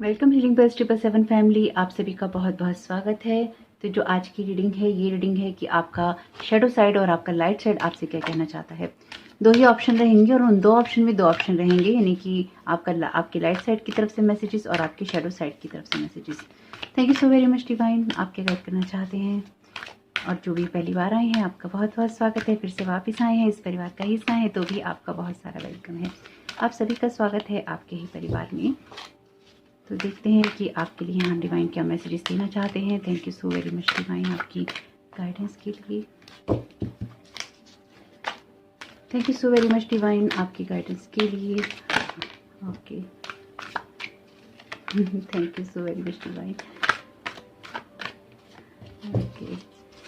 Welcome healing बस 777 family, आप सभी का बहुत बहुत स्वागत है। तो जो आज की रीडिंग है, ये रीडिंग है कि आपका शेडो साइड और आपका लाइट साइड आपसे क्या कहना चाहता है। दो ही ऑप्शन रहेंगे और उन दो ऑप्शन में दो ऑप्शन रहेंगे, यानी कि आपकी लाइट साइड की तरफ से मैसेजेस और आपकी शेडो साइड की तरफ से messages. Thank you so very much divine, आप क्या गाइड करना चाहते हैं। और जो भी पहली बार आए हैं, आपका बहुत बहुत स्वागत है। फिर से वापस आए हैं, इस परिवार का हिस्सा है, तो भी आपका बहुत सारा वेलकम है। आप सभी का स्वागत है आपके ही परिवार में। तो देखते हैं कि आपके लिए यहाँ डिवाइन क्या मैसेजेस देना चाहते हैं। Thank you so very much divine, आपकी गाइडेंस के लिए। Thank you so very much divine, आपकी गाइडेंस के लिए। Okay, thank you so very much divine. Okay,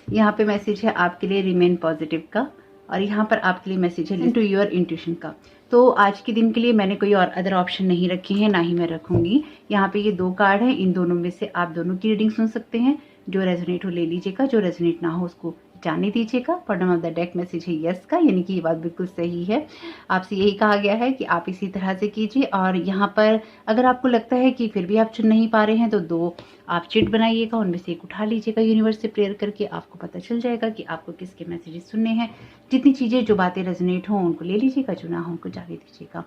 यहाँ पे मैसेज है आपके लिए रिमेन पॉजिटिव का, और यहाँ पर आपके लिए मैसेज है टू योर इंट्यूशन का। तो आज के दिन के लिए मैंने कोई और अदर ऑप्शन नहीं रखे हैं, ना ही मैं रखूंगी। यहाँ पे ये दो कार्ड हैं, इन दोनों में से आप दोनों की रीडिंग सुन सकते हैं। जो रेजोनेट हो ले लीजिएगा, जो रेजोनेट ना हो उसको जाने दीजिएगा। Bottom of the deck message है यस का, यानी कि ये बात बिल्कुल सही है। आपसे यही कहा गया है कि आप इसी तरह से कीजिए। और यहाँ पर अगर आपको लगता है कि फिर भी आप चुन नहीं पा रहे हैं, तो दो आप चिट बनाइएगा, उनमें से एक उठा लीजिएगा यूनिवर्स से प्रेयर करके। आपको पता चल जाएगा कि आपको किसके मैसेजेस सुनने हैं। जितनी चीज़ें जो बातें रेजोनेट हों उनको ले लीजिएगा, जो ना हो उनको जाने दीजिएगा।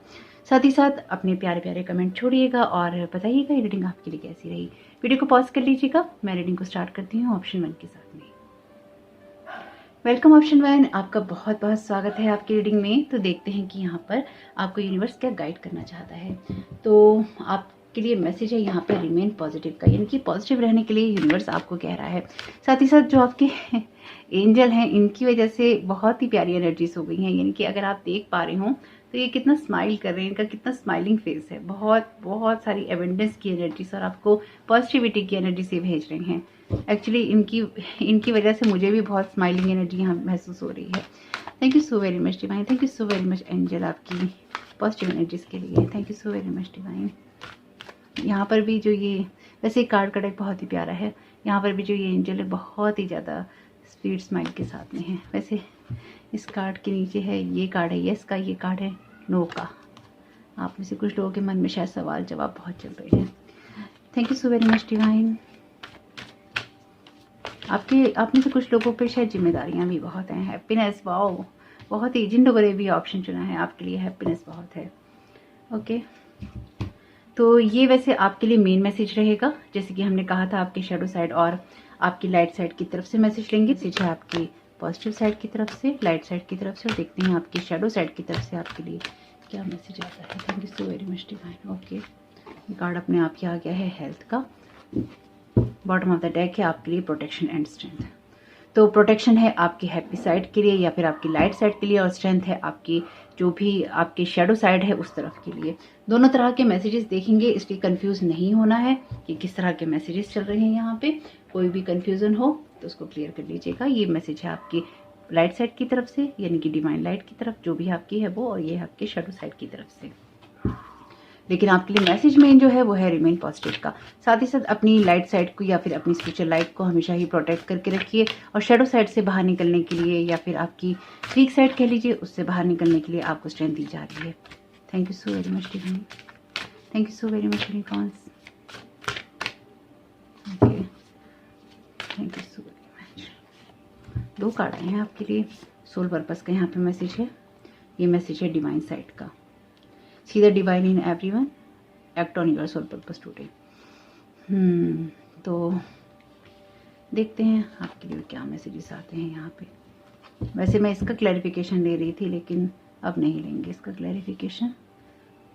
साथ ही साथ अपने प्यारे प्यारे कमेंट छोड़िएगा और बताइएगा ये रीडिंग आपके लिए कैसी रही। वीडियो को पॉज कर लीजिएगा, मैं रीडिंग को स्टार्ट करती हूँ ऑप्शन 1 के साथ में। वेलकम ऑप्शन 1, आपका बहुत बहुत स्वागत है आपकी रीडिंग में। तो देखते हैं कि यहाँ पर आपको यूनिवर्स क्या गाइड करना चाहता है। तो आपके लिए मैसेज है यहाँ पर रिमेन पॉजिटिव का, यानी कि पॉजिटिव रहने के लिए यूनिवर्स आपको कह रहा है। साथ ही साथ जो आपके एंजल हैं, इनकी वजह से बहुत ही प्यारी एनर्जीज हो गई हैं। यानी कि अगर आप देख पा रहे हो तो ये कितना स्माइल कर रहे हैं, इनका कितना स्माइलिंग फेस है। बहुत बहुत सारी एवेंडेंस की एनर्जीज और आपको पॉजिटिविटी की एनर्जी से भेज रहे हैं। एक्चुअली इनकी वजह से मुझे भी बहुत स्माइलिंग एनर्जी यहाँ महसूस हो रही है। Thank you so very much divine, thank you so very much angel, आपकी पॉजिटिव एनर्जीज के लिए। Thank you so very much divine. यहाँ पर भी जो ये वैसे कार्ड का डेक बहुत ही प्यारा है। यहाँ पर भी जो ये एंजल है बहुत ही ज़्यादा स्वीट स्माइल के साथ में है। वैसे इस कार्ड के नीचे है, ये कार्ड है यस का, ये कार्ड है नो का। आप में से कुछ लोगों के मन में शायद सवाल जवाब बहुत चल रहे हैं। Thank you so very much divine. आप में से कुछ लोगों पे शायद जिम्मेदारियां भी बहुत हैं। हैप्पीनेस, वाओ, बहुत ही, जिन लोगों ने भी ऑप्शन चुना है आपके लिए हैप्पीनेस बहुत है। ओके, तो ये वैसे आपके लिए मेन मैसेज रहेगा। जैसे कि हमने कहा था, आपके शेडो साइड और आपकी लाइट साइड की तरफ से मैसेज लेंगे। मैसेज है आपकी पॉजिटिव साइड की तरफ से, लाइट साइड की तरफ से, और देखते हैं आपकी शेडो साइड की तरफ से आपके लिए क्या मैसेज आता है। Thank you so very much divine. Okay, card अपने आप ही आ गया है हेल्थ का। बॉटम ऑफ द डेक है आपके लिए प्रोटेक्शन एंड स्ट्रेंथ। तो प्रोटेक्शन है आपकी हैप्पी साइड के लिए या फिर आपकी लाइट साइड के लिए, और स्ट्रेंथ है आपकी जो भी आपकी शेडो साइड है उस तरफ के लिए। दोनों तरह के मैसेजेस देखेंगे, इसलिए कंफ्यूज नहीं होना है कि किस तरह के मैसेजेस चल रहे हैं। यहाँ पे कोई भी कंफ्यूजन हो तो उसको क्लियर कर लीजिएगा। ये मैसेज है आपकी लाइट साइड की तरफ से, यानी कि डिवाइन लाइट की तरफ जो भी आपकी है वो, और ये है आपके शेडो साइड की तरफ से। लेकिन आपके लिए मैसेज मेन जो है वो है रिमेन पॉजिटिव का। साथ ही साथ अपनी लाइट साइड को या फिर अपनी स्पिरिचुअल लाइट को हमेशा ही प्रोटेक्ट करके रखिए, और शेडो साइड से बाहर निकलने के लिए या फिर आपकी वीक साइड कह लीजिए, उससे बाहर निकलने के लिए आपको स्ट्रेंथ दी जा रही है। Thank you so very much divine, thank you so very much unicorns. Okay, thank you so very much. दो कार्ड आए हैं आपके लिए। सोल पर्पस का यहाँ पे मैसेज है, ये मैसेज है डिवाइन साइड का। See the divine in everyone, act on your soul purpose today। तो देखते हैं आपके लिए क्या मैसेजेस आते हैं यहाँ पे। वैसे मैं इसका क्लैरिफिकेशन ले रही थी, लेकिन अब नहीं लेंगे इसका क्लैरिफिकेशन।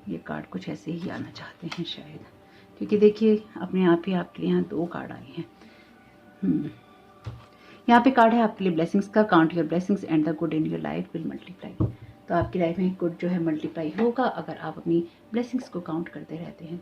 ये कार्ड कुछ ऐसे ही आना चाहते हैं शायद, क्योंकि देखिए अपने आप ही आपके लिए यहाँ दो कार्ड आए हैं। यहाँ पे कार्ड है आपके लिए ब्लेसिंग्स का। Count your blessings and the good in your life will multiply. तो आपकी लाइफ में गुड जो है मल्टीप्लाई होगा अगर आप अपनी ब्लेसिंग्स को काउंट करते रहते हैं।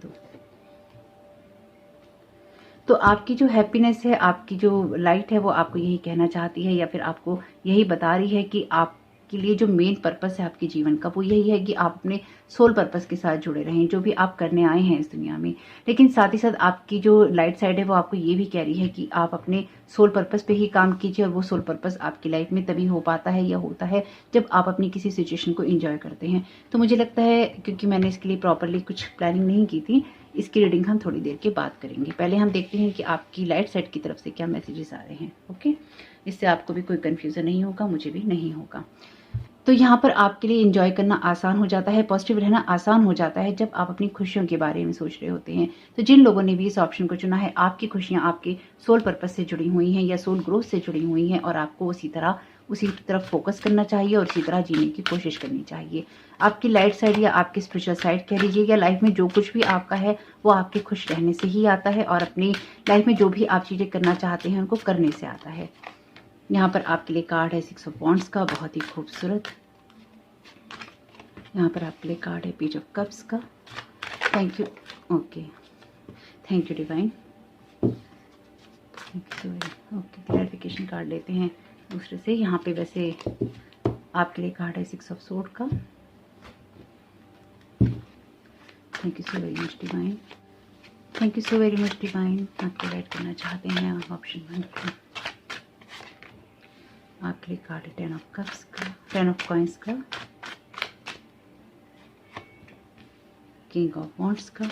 तो आपकी जो हैप्पीनेस है, आपकी जो लाइट है, वो आपको यही कहना चाहती है या फिर आपको यही बता रही है कि आपके लिए जो मेन पर्पस है आपके जीवन का, वो यही है कि आप अपने सोल पर्पस के साथ जुड़े रहें, जो भी आप करने आए हैं इस दुनिया में। लेकिन साथ ही साथ आपकी जो लाइट साइड है वो आपको ये भी कह रही है कि आप अपने सोल पर्पस पे ही काम कीजिए, और वो सोल पर्पस आपकी लाइफ में तभी हो पाता है या होता है जब आप अपनी किसी सिचुएशन को एंजॉय करते हैं। तो मुझे लगता है, क्योंकि मैंने इसके लिए प्रॉपरली कुछ प्लानिंग नहीं की थी, इसकी रीडिंग हम थोड़ी देर के बाद करेंगे। पहले हम देखते हैं कि आपकी लाइट साइड की तरफ से क्या मैसेजेस आ रहे हैं। ओके, इससे आपको भी कोई कन्फ्यूज़न नहीं होगा, मुझे भी नहीं होगा। तो यहाँ पर आपके लिए एंजॉय करना आसान हो जाता है, पॉजिटिव रहना आसान हो जाता है जब आप अपनी खुशियों के बारे में सोच रहे होते हैं। तो जिन लोगों ने भी इस ऑप्शन को चुना है, आपकी खुशियाँ आपके सोल पर्पस से जुड़ी हुई हैं या सोल ग्रोथ से जुड़ी हुई हैं, और आपको उसी तरफ फोकस करना चाहिए और उसी तरह जीने की कोशिश करनी चाहिए। आपकी लाइट साइड या आपकी स्पिरिचुअल साइड कह लीजिए, या लाइफ में जो कुछ भी आपका है वो आपके खुश रहने से ही आता है, और अपनी लाइफ में जो भी आप चीज़ें करना चाहते हैं उनको करने से आता है। यहाँ पर आपके लिए कार्ड है 6 ऑफ वॉन्ड्स का, बहुत ही खूबसूरत। यहाँ पर आपके लिए कार्ड है पेज ऑफ कप्स का। Thank you, okay, thank you divine. Okay, clarification card लेते हैं दूसरे से। यहाँ पे वैसे आपके लिए कार्ड है 6 ऑफ सोर्ड का। Thank you so very much divine, thank you so very much divine. आपको गाइड करना चाहते हैं ऑप्शन 1 को। आपके लिए कार्ड है 10 ऑफ कप्स का, 10 ऑफ कॉइंस का, किंग ऑफ वॉन्ड्स का,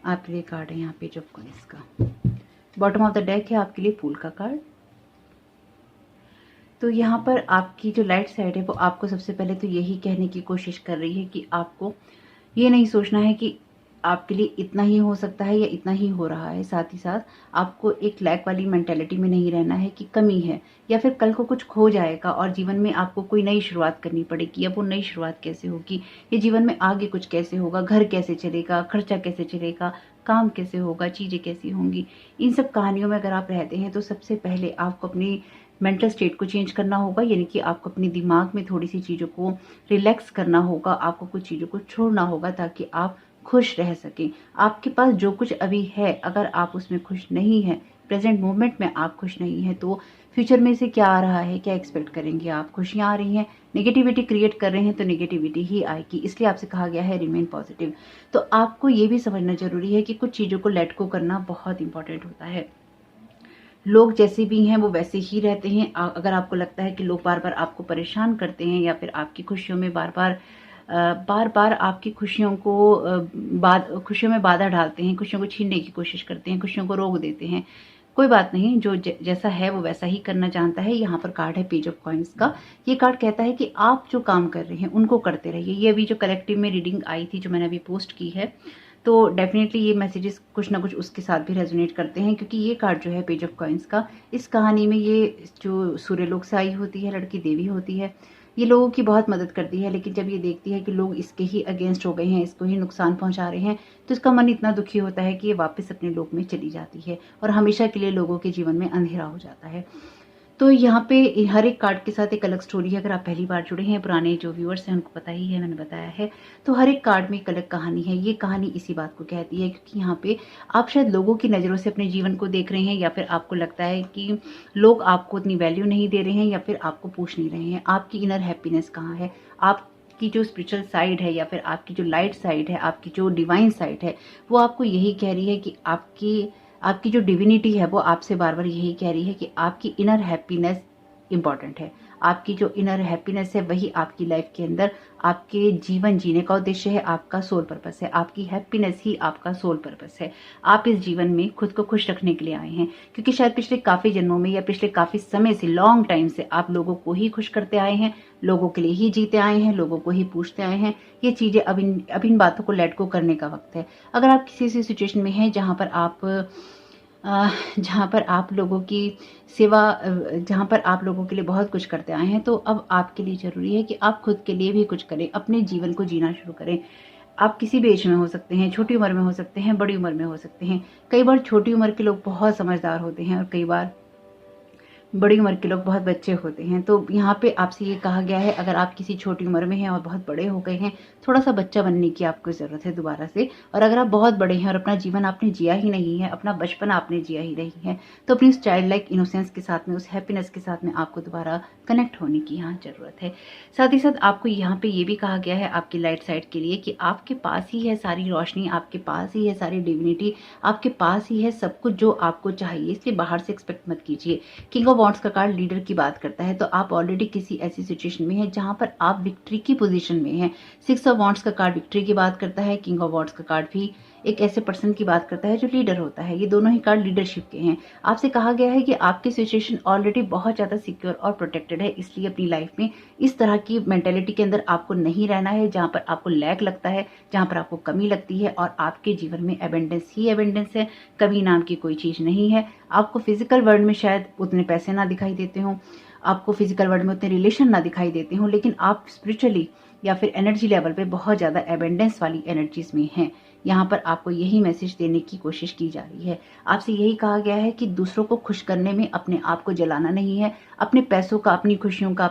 आपके लिए कार्ड है यहाँ पेज ऑफ कॉइंस का। बॉटम ऑफ द डेक है आपके लिए फूल का कार्ड। तो यहाँ पर आपकी जो लाइट साइड है वो आपको सबसे पहले तो यही कहने की कोशिश कर रही है कि आपको ये नहीं सोचना है कि आपके लिए इतना ही हो सकता है या इतना ही हो रहा है। साथ ही साथ आपको एक लैक वाली मेंटेलिटी में नहीं रहना है कि कमी है या फिर कल को कुछ खो जाएगा और जीवन में आपको कोई नई शुरुआत करनी पड़ेगी। अब वो नई शुरुआत कैसे होगी, ये जीवन में आगे कुछ कैसे होगा, घर कैसे चलेगा, खर्चा कैसे चलेगा, काम कैसे होगा, चीज़ें कैसी होंगी, इन सब कहानियों में अगर आप रहते हैं तो सबसे पहले आपको अपनी मेंटल स्टेट को चेंज करना होगा। यानी कि आपको अपने दिमाग में थोड़ी सी चीज़ों को रिलैक्स करना होगा, आपको कुछ चीज़ों को छोड़ना होगा ताकि आप खुश रह सकें। आपके पास जो कुछ अभी है, अगर आप उसमें खुश नहीं हैं, प्रेजेंट मोमेंट में आप खुश नहीं हैं, तो फ्यूचर में से क्या आ रहा है, क्या एक्सपेक्ट करेंगे आप। खुशियाँ आ रही हैं, नेगेटिविटी क्रिएट कर रहे हैं तो नेगेटिविटी ही आएगी। इसलिए आपसे कहा गया है रिमेन पॉजिटिव। तो आपको ये भी समझना जरूरी है कि कुछ चीज़ों को लेट गो करना बहुत इंपॉर्टेंट होता है। लोग जैसे भी हैं वो वैसे ही रहते हैं। अगर आपको लगता है कि लोग बार बार आपको परेशान करते हैं या फिर आपकी खुशियों में बार बार आपकी खुशियों में बाधा डालते हैं, खुशियों को छीनने की कोशिश करते हैं, खुशियों को रोक देते हैं, कोई बात नहीं, जो जैसा है वो वैसा ही करना जानता है। यहाँ पर कार्ड है पेज ऑफ कॉइंस का। ये कार्ड कहता है कि आप जो काम कर रहे हैं उनको करते रहिए। ये अभी जो कलेक्टिव में रीडिंग आई थी जो मैंने अभी पोस्ट की है, तो डेफिनेटली ये मैसेजेस कुछ ना कुछ उसके साथ भी रेजोनेट करते हैं, क्योंकि ये कार्ड जो है पेज ऑफ कॉइंस का, इस कहानी में ये जो सूर्यलोक से आई होती है लड़की देवी होती है, ये लोगों की बहुत मदद करती है। लेकिन जब ये देखती है कि लोग इसके ही अगेंस्ट हो गए हैं, इसको ही नुकसान पहुंचा रहे हैं, तो इसका मन इतना दुखी होता है कि ये वापस अपने लोक में चली जाती है और हमेशा के लिए लोगों के जीवन में अंधेरा हो जाता है। तो यहाँ पे हर एक कार्ड के साथ एक अलग स्टोरी है। अगर आप पहली बार जुड़े हैं, पुराने जो व्यूअर्स हैं उनको पता ही है, मैंने बताया है। तो हर एक कार्ड में एक अलग कहानी है। ये कहानी इसी बात को कहती है, क्योंकि यहाँ पे आप शायद लोगों की नज़रों से अपने जीवन को देख रहे हैं, या फिर आपको लगता है कि लोग आपको उतनी वैल्यू नहीं दे रहे हैं, या फिर आपको पूछ नहीं रहे हैं आपकी इनर हैप्पीनेस कहाँ है। आपकी जो स्पिरिचुअल साइड है या फिर आपकी जो लाइट साइड है, आपकी जो डिवाइन साइड है, वो आपको यही कह रही है कि आपकी जो डिविनिटी है वो आपसे बार बार यही कह रही है कि आपकी इनर हैप्पीनेस इंपॉर्टेंट है। आपकी जो इनर हैप्पीनेस है वही आपकी लाइफ के अंदर आपके जीवन जीने का उद्देश्य है, आपका सोल पर्पस है। आपकी हैप्पीनेस ही आपका सोल पर्पस है। आप इस जीवन में खुद को खुश रखने के लिए आए हैं, क्योंकि शायद पिछले काफी जन्मों में या पिछले काफी समय से, लॉन्ग टाइम से आप लोगों को ही खुश करते आए हैं, लोगों के लिए ही जीते आए हैं, लोगों को ही पूछते आए हैं। ये चीजें अब इन बातों को लेट गो करने का वक्त है। अगर आप किसी ऐसी सिचुएशन में हैं जहां पर आप लोगों की सेवा, जहाँ पर आप लोगों के लिए बहुत कुछ करते आए हैं, तो अब आपके लिए ज़रूरी है कि आप खुद के लिए भी कुछ करें, अपने जीवन को जीना शुरू करें। आप किसी भी एज में हो सकते हैं, छोटी उम्र में हो सकते हैं, बड़ी उम्र में हो सकते हैं। कई बार छोटी उम्र के लोग बहुत समझदार होते हैं और कई बार बड़ी उम्र के लोग बहुत बच्चे होते हैं। तो यहाँ पे आपसे ये कहा गया है, अगर आप किसी छोटी उम्र में हैं और बहुत बड़े हो गए हैं, थोड़ा सा बच्चा बनने की आपको ज़रूरत है दोबारा से। और अगर आप बहुत बड़े हैं और अपना जीवन आपने जिया ही नहीं है, अपना बचपन आपने जिया ही नहीं है, तो अपनी उस चाइल्ड लाइक इनोसेंस के साथ में, उस हैप्पीनेस के साथ में आपको दोबारा कनेक्ट होने की यहाँ ज़रूरत है। साथ ही साथ आपको यहाँ पे ये भी कहा गया है आपकी लाइट साइड के लिए कि आपके पास ही है सारी रोशनी, आपके पास ही है सारी डिविनिटी, आपके पास ही है सब कुछ जो आपको चाहिए। इसलिए बाहर से एक्सपेक्ट मत कीजिए। किंग ऑफ वॉन्ड्स का कार्ड लीडर की बात करता है, तो आप ऑलरेडी किसी ऐसी सिचुएशन में हैं जहां पर आप विक्ट्री की पोजीशन में हैं। 6 ऑफ वॉन्ड्स का कार्ड विक्ट्री की बात करता है। किंग ऑफ वॉन्ड्स का कार्ड भी एक ऐसे पर्सन की बात करता है जो लीडर होता है। ये दोनों ही कार्ड लीडरशिप के हैं। आपसे कहा गया है कि आपकी सिचुएशन ऑलरेडी बहुत ज्यादा सिक्योर और प्रोटेक्टेड है, इसलिए अपनी लाइफ में इस तरह की मेंटेलिटी के अंदर आपको नहीं रहना है जहां पर आपको लैक लगता है, जहां पर आपको कमी लगती है। और आपके जीवन में एबेंडेंस ही एबेंडेंस है, कमी नाम की कोई चीज नहीं है। आपको फिजिकल वर्ल्ड में शायद उतने पैसे ना दिखाई देते हों, आपको फिजिकल वर्ल्ड में उतने रिलेशन ना दिखाई देते हों, लेकिन आप स्पिरिचुअली या फिर एनर्जी लेवल पे बहुत ज्यादा एबेंडेंस वाली एनर्जीज में हैं। यहाँ पर आपको यही मैसेज देने की कोशिश की जा रही है। आपसे यही कहा गया है कि दूसरों को खुश करने में अपने आप को जलाना नहीं है, अपने पैसों का, अपनी खुशियों का,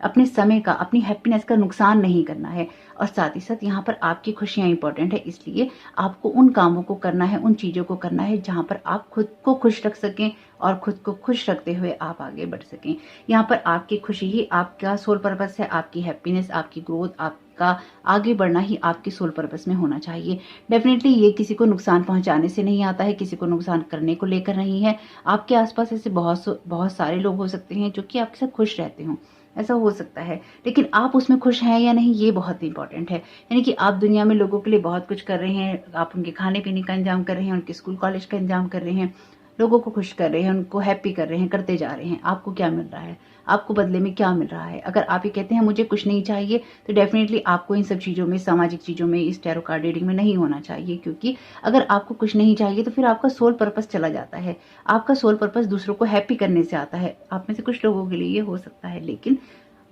अपने समय का, अपनी हैप्पीनेस का नुकसान नहीं करना है। और साथ ही साथ यहाँ पर आपकी खुशियां इंपॉर्टेंट है, इसलिए आपको उन कामों को करना है, उन चीजों को करना है जहां पर आप खुद को खुश रख सकें और खुद को खुश रखते हुए आप आगे बढ़ सकें। यहाँ पर आपकी खुशी ही आपका सोल पर्पस है, आपकी हैप्पीनेस, आपकी ग्रोथ, आपका आगे बढ़ना ही आपकी सोल पर्पस में होना चाहिए। डेफिनेटली ये किसी को नुकसान पहुंचाने से नहीं आता है, किसी को नुकसान करने को लेकर नहीं है। आपके आसपास ऐसे बहुत सारे लोग हो सकते हैं जो कि आपके साथ खुश रहते हों, ऐसा हो सकता है, लेकिन आप उसमें खुश हैं या नहीं, ये बहुत इंपॉर्टेंट है। यानी कि आप दुनिया में लोगों के लिए बहुत कुछ कर रहे हैं, आप उनके खाने पीने का इंतजाम कर रहे हैं, उनके स्कूल कॉलेज का इंतजाम कर रहे हैं, लोगों को खुश कर रहे हैं, उनको हैप्पी कर रहे हैं, करते जा रहे हैं। आपको क्या मिल रहा है? आपको बदले में क्या मिल रहा है? अगर आप ये कहते हैं मुझे कुछ नहीं चाहिए, तो डेफिनेटली आपको इन सब चीजों में, सामाजिक चीजों में, इस टैरो कार्ड रीडिंग में नहीं होना चाहिए, क्योंकि अगर आपको कुछ नहीं चाहिए तो फिर आपका सोल पर्पस चला जाता है। आपका सोल पर्पस दूसरों को हैप्पी करने से आता है। आप में से कुछ लोगों के लिए ये हो सकता है, लेकिन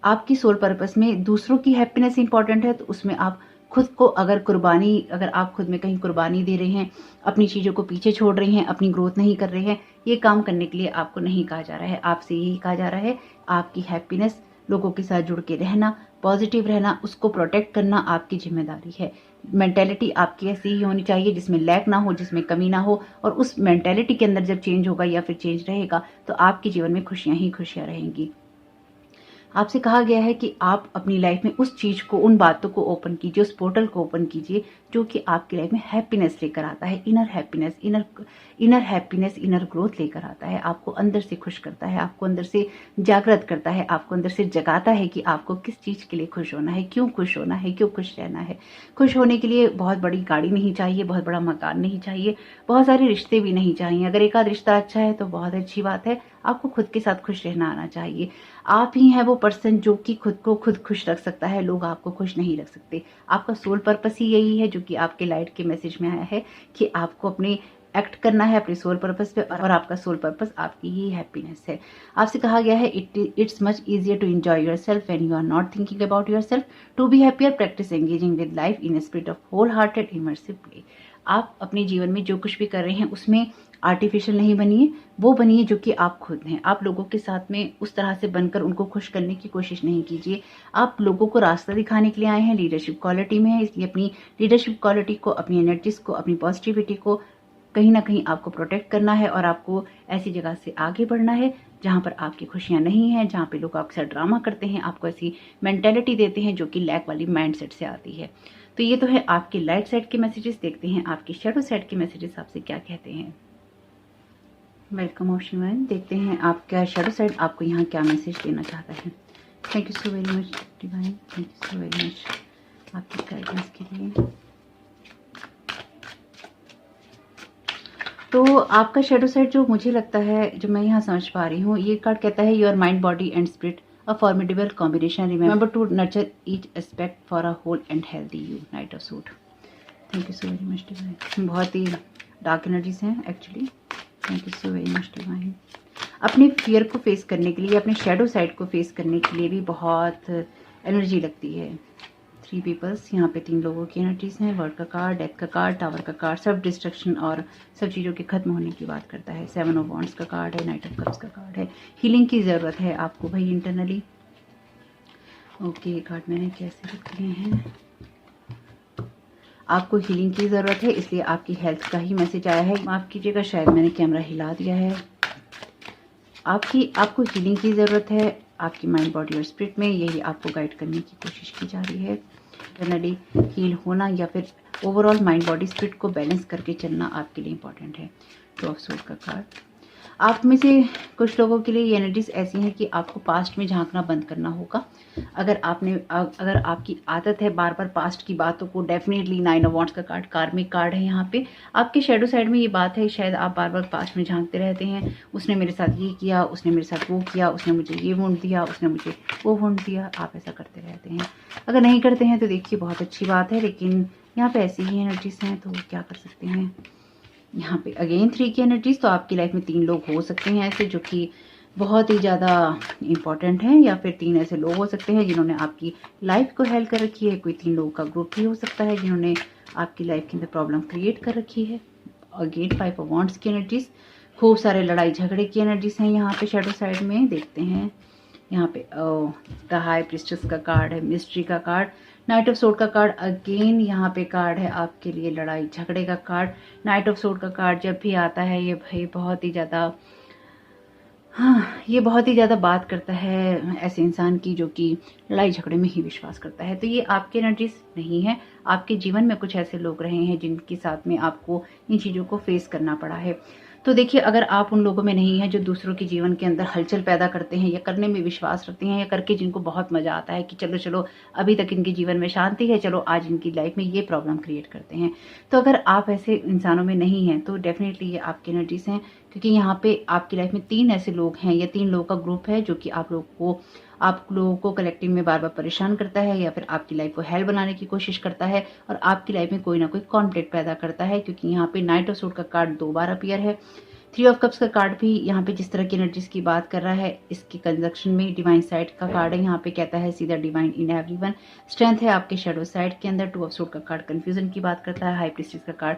आपकी सोल पर्पस में दूसरों की हैप्पीनेस इंपॉर्टेंट है, तो उसमें आप खुद को अगर आप खुद में कहीं कुर्बानी दे रहे हैं, अपनी चीजों को पीछे छोड़ रहे हैं, अपनी ग्रोथ नहीं कर रहे हैं, ये काम करने के लिए आपको नहीं कहा जा रहा है। आपसे यही कहा जा रहा है, आपकी हैप्पीनेस, लोगों के साथ जुड़ के रहना, पॉजिटिव रहना, उसको प्रोटेक्ट करना आपकी जिम्मेदारी है। मेंटेलिटी आपकी ऐसी ही होनी चाहिए जिसमें लैक ना हो, जिसमें कमी ना हो। और उस मेंटेलिटी के अंदर जब चेंज होगा या फिर चेंज रहेगा, तो आपके जीवन में खुशियां ही खुशियां रहेंगी। आपसे कहा गया है कि आप अपनी लाइफ में उस चीज को, उन बातों को ओपन कीजिए, उस पोर्टल को ओपन कीजिए जो कि आपकी लाइफ में हैप्पीनेस लेकर आता है, इनर हैप्पीनेस, इनर ग्रोथ लेकर आता है, आपको अंदर से खुश करता है, आपको अंदर से जागृत करता है, आपको अंदर से जगाता है कि आपको किस चीज के लिए खुश होना है, क्यों खुश होना है, क्यों खुश रहना है। खुश होने के लिए बहुत बड़ी गाड़ी नहीं चाहिए, बहुत बड़ा मकान नहीं चाहिए, बहुत सारे रिश्ते भी नहीं चाहिए। अगर एक आध रिश्ता अच्छा है तो बहुत अच्छी बात है, आपको खुद के साथ खुश रहना आना चाहिए। आप ही हैं वो पर्सन जो कि खुद को खुद खुश रख सकता है, लोग आपको खुश नहीं रख सकते। आपका सोल पर्पस ही यही है जो कि आपके लाइट के मैसेज में आया है कि आपको अपने एक्ट करना है अपने सोल पर्पस पे, और आपका सोल पर्पस आपकी ही हैप्पीनेस है। आपसे कहा गया है it's much easier to enjoy yourself when you are not thinking about yourself. To be happier practice engaging with life in a spirit of whole hearted immersive play. आप अपने जीवन में जो कुछ भी कर रहे हैं उसमें आर्टिफिशियल नहीं बनिए, वो बनिए जो कि आप खुद हैं। आप लोगों के साथ में उस तरह से बनकर उनको खुश करने की कोशिश नहीं कीजिए। आप लोगों को रास्ता दिखाने के लिए आए हैं, लीडरशिप क्वालिटी में है, इसलिए अपनी लीडरशिप क्वालिटी को, अपनी एनर्जीज को, अपनी पॉजिटिविटी को कहीं ना कहीं आपको प्रोटेक्ट करना है। और आपको ऐसी जगह से आगे बढ़ना है जहां पर आपकी खुशियां नहीं है, जहां पे लोग आपके साथ ड्रामा करते हैं, आपको ऐसी मेंटेलिटी देते हैं जो कि लैक वाली माइंडसेट से आती है। तो ये तो है आपके लाइट साइड के मैसेजेस। देखते हैं आपके शैडो साइड के मैसेजेस आपसे क्या कहते हैं। Welcome option 1। देखते हैं आपका शैडो साइड आपको यहाँ क्या मैसेज देना चाहता है। Thank you so very much divine, thank you so very much आपकी गाइडेंस के लिए। तो आपका शैडो साइड जो मुझे लगता है, जो मैं यहाँ समझ पा रही हूँ, ये कार्ड कहता है your mind, body and spirit a formidable combination, remember to nurture each aspect for a whole and healthy you. Knight of suit. Thank you so very much divine. बहुत ही डार्क एनर्जीज हैं actually. Thank you so very much divine. अपने fear को face करने के लिए, अपने shadow side को फेस करने के लिए भी बहुत एनर्जी लगती है। 3 पीपल्स, यहाँ पे 3 लोगों की एनर्जीज हैं। वर्ड का कार्ड, डेथ का कार्ड, टावर का कार्ड, सब डिस्ट्रक्शन और सब चीज़ों के खत्म होने की बात करता है। 7 ऑफ वॉन्ड्स का कार्ड है, नाइट ऑफ कप्स का कार्ड है। हीलिंग की ज़रूरत है आपको भाई इंटरनली। ओके, कार्ड मैंने कैसे रख लिए हैं। आपको हीलिंग की ज़रूरत है, इसलिए आपकी हेल्थ का ही मैसेज आया है। माफ़ कीजिएगा, शायद मैंने कैमरा हिला दिया है। आपको हीलिंग की ज़रूरत है आपकी माइंड, बॉडी और स्पिरिट में। यही आपको गाइड करने की कोशिश की जा रही है। जनरली हील होना या फिर ओवरऑल माइंड, बॉडी, स्पिरिट को बैलेंस करके चलना आपके लिए इंपॉर्टेंट है। 2 ऑफ सोर्ड का कार्ड। आप में से कुछ लोगों के लिए ये एनर्जीज ऐसी हैं कि आपको पास्ट में झांकना बंद करना होगा। अगर आपकी आदत है बार बार पास्ट की बातों को, डेफिनेटली 9 ऑफ वॉन्ड्स का कार्ड कार्मिक कार्ड है यहाँ पे। आपके शैडो साइड में ये बात है, शायद आप बार बार पास्ट में झांकते रहते हैं। उसने मेरे साथ ये किया, उसने मेरे साथ वो किया, उसने मुझे ये वोट दिया, उसने मुझे वो वोट दिया। आप ऐसा करते रहते हैं। अगर नहीं करते हैं तो देखिए बहुत अच्छी बात है, लेकिन यहाँ पे ऐसी ही एनर्जीज हैं तो क्या कर सकते हैं। यहाँ पे अगेन 3 की एनर्जीज, तो आपकी लाइफ में 3 लोग हो सकते हैं ऐसे जो कि बहुत ही ज़्यादा इम्पॉर्टेंट हैं, या फिर 3 ऐसे लोग हो सकते हैं जिन्होंने आपकी लाइफ को हेल्प कर रखी है। कोई 3 लोगों का ग्रुप भी हो सकता है जिन्होंने आपकी लाइफ के अंदर प्रॉब्लम क्रिएट कर रखी है। अगेन 5 ऑफ वॉन्ड्स की एनर्जीज, खूब सारे लड़ाई झगड़े की एनर्जीज हैं यहाँ पे शैडो साइड में। देखते हैं यहाँ पे द हाई प्रीस्टेस का कार्ड है, मिस्ट्री का कार्ड, नाइट ऑफ सोर्ड का कार्ड। अगेन यहाँ पे कार्ड है आपके लिए लड़ाई झगड़े का कार्ड। नाइट ऑफ सोर्ड का कार्ड जब भी आता है ये भाई बहुत ही ज़्यादा, हाँ, ये बहुत ही ज़्यादा बात करता है ऐसे इंसान की जो कि लड़ाई झगड़े में ही विश्वास करता है। तो ये आपकी एनर्जीज नहीं है। आपके जीवन में कुछ ऐसे लोग रहे हैं जिनके साथ में आपको इन चीज़ों को फेस करना पड़ा है। तो देखिए, अगर आप उन लोगों में नहीं हैं जो दूसरों के जीवन के अंदर हलचल पैदा करते हैं या करने में विश्वास रखते हैं, या करके जिनको बहुत मजा आता है कि चलो चलो अभी तक इनके जीवन में शांति है, चलो आज इनकी लाइफ में ये प्रॉब्लम क्रिएट करते हैं, तो अगर आप ऐसे इंसानों में नहीं हैं तो डेफिनेटली ये आपकी एनर्जीज हैं। क्योंकि यहाँ पे आपकी लाइफ में 3 ऐसे लोग हैं या 3 लोगों का ग्रुप है जो कि आप लोगों को कलेक्टिव में बार बार परेशान करता है, या फिर आपकी लाइफ को हेल बनाने की कोशिश करता है और आपकी लाइफ में कोई ना कोई कॉन्फ्लिक्ट पैदा करता है। क्योंकि यहाँ पे नाइट ऑफ सोर्ड का कार्ड 2 बार अपीयर है। 3 ऑफ कप्स का कार्ड भी यहाँ पे जिस तरह की एनर्जीज की बात कर रहा है, इसकी कंजक्शन में डिवाइन साइड का कार्ड है। यहाँ पे कहता है सीधा डिवाइन इन एवरीवन, स्ट्रेंथ है आपके शैडो साइड के अंदर। 2 ऑफ सोर्ड का कार्ड कंफ्यूजन की बात करता है। हाई प्रीस्टेस का कार्ड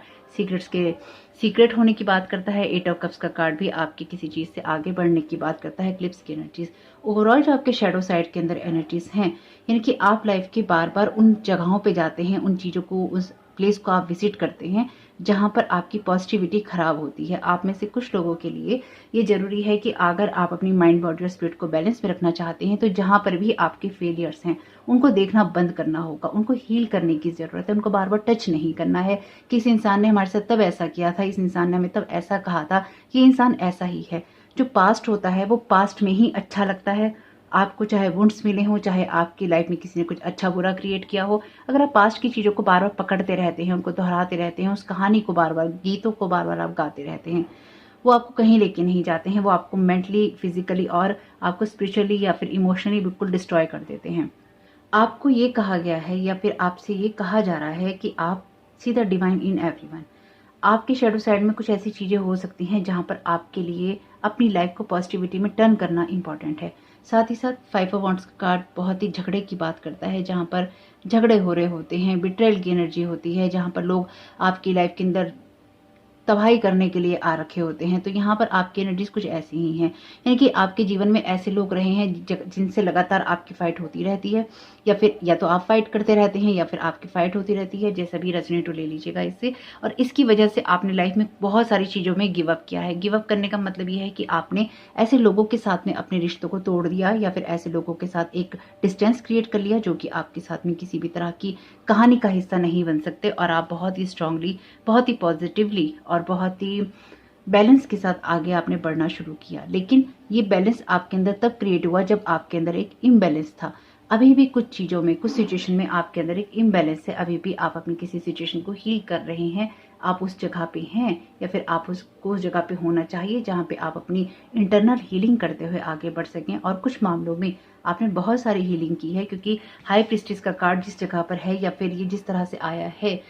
सीक्रेट होने की बात करता है। 8 ऑफ कप्स का कार्ड भी आपकी किसी चीज से आगे बढ़ने की बात करता है। क्लिप्स की एनर्जीज, ओवरऑल जो आपके शैडो साइड के अंदर एनर्जीज हैं, यानी कि आप लाइफ के बार बार उन जगहों पे जाते हैं, उन चीजों को, उस प्लेस को आप विजिट करते हैं जहां पर आपकी पॉजिटिविटी खराब होती है। आप में से कुछ लोगों के लिए ये जरूरी है कि अगर आप अपनी माइंड, बॉडी और स्पिरिट को बैलेंस में रखना चाहते हैं तो जहां पर भी आपके फेलियर्स हैं उनको देखना बंद करना होगा, उनको हील करने की जरूरत है। उनको बार बार टच नहीं करना है कि इस इंसान ने हमारे साथ तब ऐसा किया था, इस इंसान ने हमें तब ऐसा कहा था, ये इंसान ऐसा ही है। जो पास्ट होता है वो पास्ट में ही अच्छा लगता है। आपको चाहे वुंड्स मिले हों, चाहे आपकी लाइफ में किसी ने कुछ अच्छा बुरा क्रिएट किया हो, अगर आप पास्ट की चीज़ों को बार बार पकड़ते रहते हैं, उनको दोहराते रहते हैं, उस कहानी को बार बार, गीतों को बार बार आप गाते रहते हैं, वो आपको कहीं लेके नहीं जाते हैं। वो आपको मेंटली, फिजिकली और आपको स्पिरिचुअली या फिर इमोशनली बिल्कुल डिस्ट्रॉय कर देते हैं। आपको ये कहा गया है या फिर आपसे ये कहा जा रहा है कि आप सीधा डिवाइन इन एवरीवन। आपके शैडो साइड में कुछ ऐसी चीज़ें हो सकती हैं जहां पर आपके लिए अपनी लाइफ को पॉजिटिविटी में टर्न करना इंपॉर्टेंट है। साथ ही साथ 5 ऑफ वॉन्ड्स का कार्ड बहुत ही झगड़े की बात करता है, जहां पर झगड़े हो रहे होते हैं, बिट्रेयल की एनर्जी होती है, जहां पर लोग आपकी लाइफ के अंदर तबाही करने के लिए आ रखे होते हैं। तो यहाँ पर आपकी एनर्जीज कुछ ऐसी ही हैं, यानी कि आपके जीवन में ऐसे लोग रहे हैं जिनसे लगातार आपकी फाइट होती रहती है, या फिर या तो आप फाइट करते रहते हैं या फिर आपकी फाइट होती रहती है। जैसा भी रेजोनेट ले लीजिएगा इससे। और इसकी वजह से आपने लाइफ में बहुत सारी चीज़ों में गिव अप किया है। गिव अप करने का मतलब ये है कि आपने ऐसे लोगों के साथ में अपने रिश्तों को तोड़ दिया, या फिर ऐसे लोगों के साथ एक डिस्टेंस क्रिएट कर लिया जो कि आपके साथ में किसी भी तरह की कहानी का हिस्सा नहीं बन सकते। और आप बहुत ही स्ट्रांगली, बहुत ही पॉजिटिवली और बहुत ही बैलेंस के साथ आगे आपने बढ़ना शुरू किया। लेकिन ये बैलेंस आपके अंदर तब क्रिएट हुआ जब आपके अंदर एक इम्बैलेंस था। अभी भी कुछ चीज़ों में, कुछ सिचुएशन में आपके अंदर एक इम्बैलेंस है। अभी भी आप अपनी किसी सिचुएशन को हील कर रहे हैं। आप उस जगह पे हैं, या फिर आप उसको उस जगह पे होना चाहिए जहाँ पे आप अपनी इंटरनल हीलिंग करते हुए आगे बढ़ सकें। और कुछ मामलों में आपने बहुत सारी हीलिंग की है, क्योंकि हाई प्रीस्टेस का कार्ड जिस जगह पर है या फिर ये जिस तरह से आया है,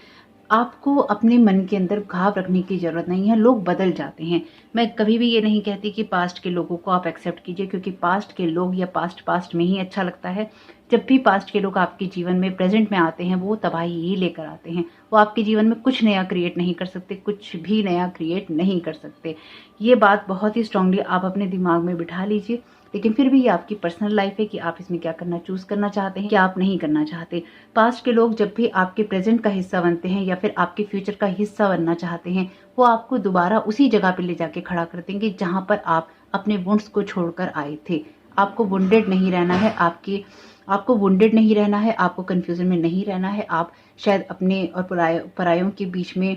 आपको अपने मन के अंदर घाव रखने की जरूरत नहीं है। लोग बदल जाते हैं। मैं कभी भी ये नहीं कहती कि पास्ट के लोगों को आप एक्सेप्ट कीजिए, क्योंकि पास्ट के लोग या पास्ट में ही अच्छा लगता है। जब भी पास्ट के लोग आपके जीवन में, प्रेजेंट में आते हैं, वो तबाही ही लेकर आते हैं। वो आपके जीवन में कुछ नया क्रिएट नहीं कर सकते, कुछ भी नया क्रिएट नहीं कर सकते। ये बात बहुत ही स्ट्रांगली आप अपने दिमाग में बिठा लीजिए। लेकिन फिर भी ये आपकी पर्सनल लाइफ है कि आप इसमें क्या करना चूज करना चाहते हैं, क्या आप नहीं करना चाहते। पास्ट के लोग जब भी आपके प्रेजेंट का हिस्सा बनते हैं या फिर आपके फ्यूचर का हिस्सा बनना चाहते हैं, वो आपको दोबारा उसी जगह पे ले जाके खड़ा कर देंगे जहां पर आप अपने वुंड्स को छोड़कर आए थे। आपको वुंडेड नहीं रहना है, आपको वुंडेड नहीं रहना है, आपको कंफ्यूजन में नहीं रहना है। आप शायद अपने और परायों के बीच में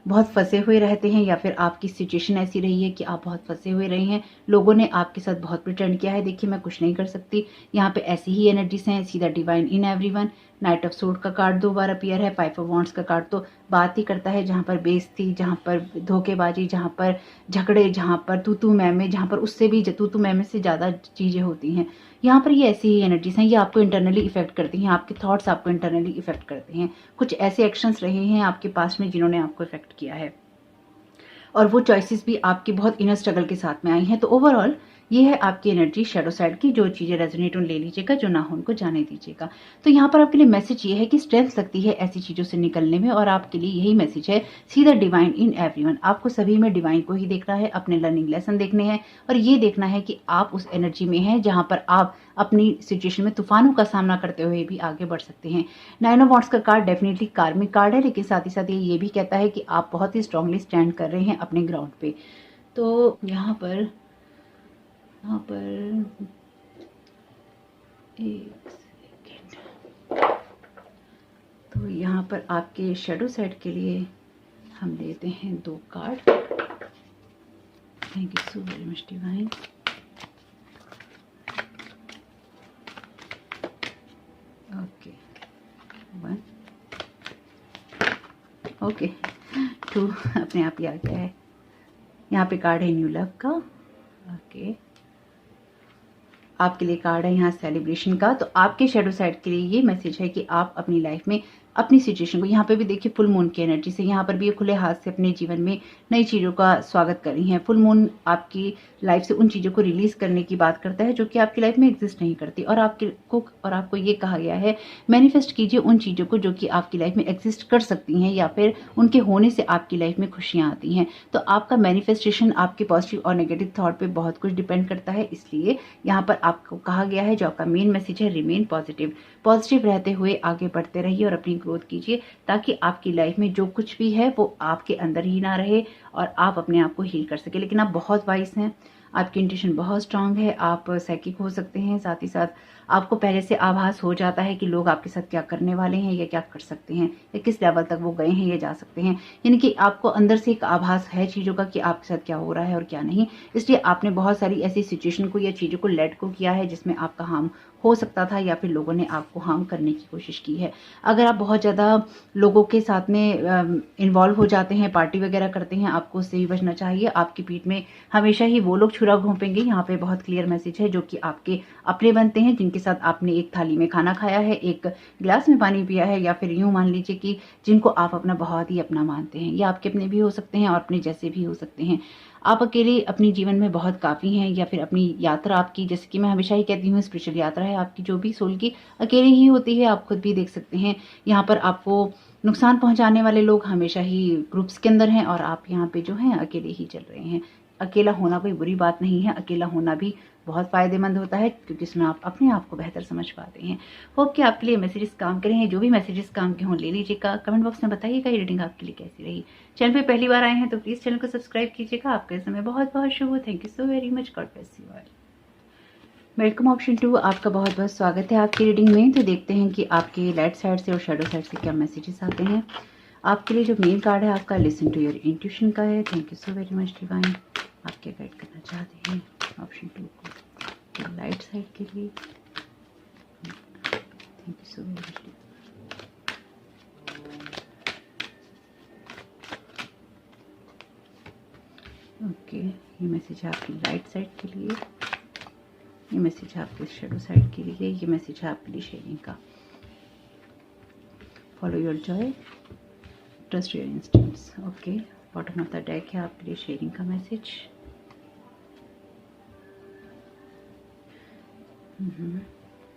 बहुत फंसे हुए रहते हैं, या फिर आपकी सिचुएशन ऐसी रही है कि आप बहुत फंसे हुए रहे हैं, लोगों ने आपके साथ बहुत प्रिटेंड किया है, देखिए मैं कुछ नहीं कर सकती। यहाँ पे ऐसी ही एनर्जीज हैं, सीधा divine in everyone. Night of sword का कार्ड 2 बार अपीयर है। 5 ऑफ वॉन्ड्स का कार्ड तो बात ही करता है जहाँ पर बेइज्जती, जहाँ पर धोखेबाजी, जहाँ पर झगड़े, जहाँ पर तू मैं, जहाँ पर उससे भी तू मैं से ज़्यादा चीज़ें होती हैं। यहाँ पर ये ऐसी ही एनर्जीज हैं, ये आपको इंटरनली इफेक्ट करती हैं, आपके थॉट्स आपको इंटरनली इफेक्ट करते हैं। कुछ ऐसे एक्शंस रहे हैं आपके पास में जिन्होंने आपको इफेक्ट किया है, और वो चॉइसेस भी आपकी बहुत इनर स्ट्रगल के साथ में आई हैं। तो ओवरऑल ये है आपकी एनर्जी शैडो साइड की। जो चीज़ें रेजोनेट उन ले लीजिएगा, जो ना हो उनको जाने दीजिएगा। तो यहाँ पर आपके लिए मैसेज ये है कि स्ट्रेंथ लगती है ऐसी चीज़ों से निकलने में, और आपके लिए यही मैसेज है, सीधा डिवाइन इन एवरीवन। आपको सभी में डिवाइन को ही देखना है, अपने लर्निंग लेसन देखने हैं, और ये देखना है कि आप उस एनर्जी में हैं जहाँ पर आप अपनी सिचुएशन में तूफानों का सामना करते हुए भी आगे बढ़ सकते हैं। 9 ऑफ वॉन्ड्स का कार्ड डेफिनेटली कार्मिक कार्ड है, लेकिन साथ ही साथ ये भी कहता है कि आप बहुत ही स्ट्रांगली स्टैंड कर रहे हैं अपने ग्राउंड पे। तो यहाँ पर एक सेकेंड, तो यहाँ पर आपके शैडो साइड के लिए हम लेते हैं 2 card. Thank you so very much divine. Okay, 1, okay, 2 अपने आप ही आ गया है। यहाँ पे कार्ड है न्यू लव का। ओके, आपके लिए कार्ड है यहाँ सेलिब्रेशन का। तो आपके शैडो साइड के लिए ये मैसेज है कि आप अपनी लाइफ में अपनी सिचुएशन को, यहाँ पे भी देखिए फुल मून की एनर्जी से, यहाँ पर भी ये खुले हाथ से अपने जीवन में नई चीज़ों का स्वागत कर रही हैं। फुल मून आपकी लाइफ से उन चीज़ों को रिलीज करने की बात करता है जो कि आपकी लाइफ में एग्जिस्ट नहीं करती, और आपको ये कहा गया है मैनिफेस्ट कीजिए उन चीज़ों को जो कि आपकी लाइफ में एग्जिस्ट कर सकती हैं, या फिर उनके होने से आपकी लाइफ में खुशियाँ आती हैं। तो आपका मैनिफेस्टेशन आपके पॉजिटिव और नेगेटिव थॉट पे बहुत कुछ डिपेंड करता है, इसलिए यहाँ पर आपको कहा गया है, जो आपका मेन मैसेज है, रिमेन पॉजिटिव। पॉजिटिव रहते हुए आगे बढ़ते रहिए और अपनी ग्रोथ कीजिए, ताकि आपकी लाइफ में जो कुछ भी है वो आपके अंदर ही ना रहे और आप अपने आप को हील कर सके। लेकिन आप बहुत वाइस हैं, आपकी इंट्यूशन बहुत स्ट्रांग है, आप साइकिक हो सकते हैं, साथ ही साथ आपको पहले से आभास हो जाता है कि लोग आपके साथ क्या करने वाले हैं, या क्या कर सकते हैं, या किस लेवल तक वो गए हैं या जा सकते हैं। यानी कि आपको अंदर से एक आभास है चीज़ों का कि आपके साथ क्या हो रहा है और क्या नहीं। इसलिए आपने बहुत सारी ऐसी सिचुएशन को या चीज़ों को लेट को किया है जिसमें आपका हार्म हो सकता था, या फिर लोगों ने आपको हार्म करने की कोशिश की है। अगर आप बहुत ज़्यादा लोगों के साथ में इन्वॉल्व हो जाते हैं, पार्टी वगैरह करते हैं, आपको उससे भी बचना चाहिए। आपकी पीठ में हमेशा ही वो लोग छुरा घोंपेंगे। यहाँ पे बहुत क्लियर मैसेज है, जो कि आपके अपने बनते हैं, जिनके साथ आपने एक थाली में खाना खाया है, एक गिलास में पानी पिया है, या फिर यूं मान लीजिए कि जिनको आप अपना बहुत ही अपना मानते हैं। ये आपके अपने भी हो सकते हैं और अपने जैसे भी हो सकते हैं। आप अकेले अपने जीवन में बहुत काफ़ी हैं, या फिर अपनी यात्रा आपकी, जैसे कि मैं हमेशा ही कहती हूँ, स्पिरिचुअल यात्रा है आपकी जो भी सोल की, अकेले ही होती है। आप खुद भी देख सकते हैं, यहाँ पर आपको नुकसान पहुंचाने वाले लोग हमेशा ही ग्रुप्स के अंदर हैं, और आप यहाँ पे जो हैं अकेले ही चल रहे हैं। अकेला होना कोई बुरी बात नहीं है, अकेला होना भी बहुत फ़ायदेमंद होता है, क्योंकि इसमें आप अपने आप को बेहतर समझ पाते हैं। होप कि आपके लिए मैसेजेस काम करें हैं। जो भी मैसेजेस काम के हों ले लीजिएगा, कमेंट बॉक्स में बताइएगा ये रीडिंग आपके लिए कैसी रही। चैनल पे पहली बार आए हैं तो प्लीज़ चैनल को सब्सक्राइब कीजिएगा। आपका समय बहुत बहुत शुभ हो। Thank you so very much. God bless you all. Welcome option 2, आपका बहुत बहुत स्वागत है आपकी रीडिंग में। तो देखते हैं कि आपके लाइट साइड से और शेडो साइड से क्या मैसेजेस आते हैं। आपके लिए जो मेन कार्ड है आपका लिसन टू योर इंट्यूशन का है। Thank you so very much divine. आप क्या गाइड करना चाहते हैं ऑप्शन 2 को लाइट साइड के लिए। Thank you so very much. Okay, ये मैसेज है आपकी लाइट साइड के लिए, ये मैसेज है आपके शेडो साइड के लिए, ये मैसेज है आपके लिए शेयरिंग का। Follow your Joy, trust your instincts. Okay, bottom of the deck है आपके लिए शेयरिंग का message.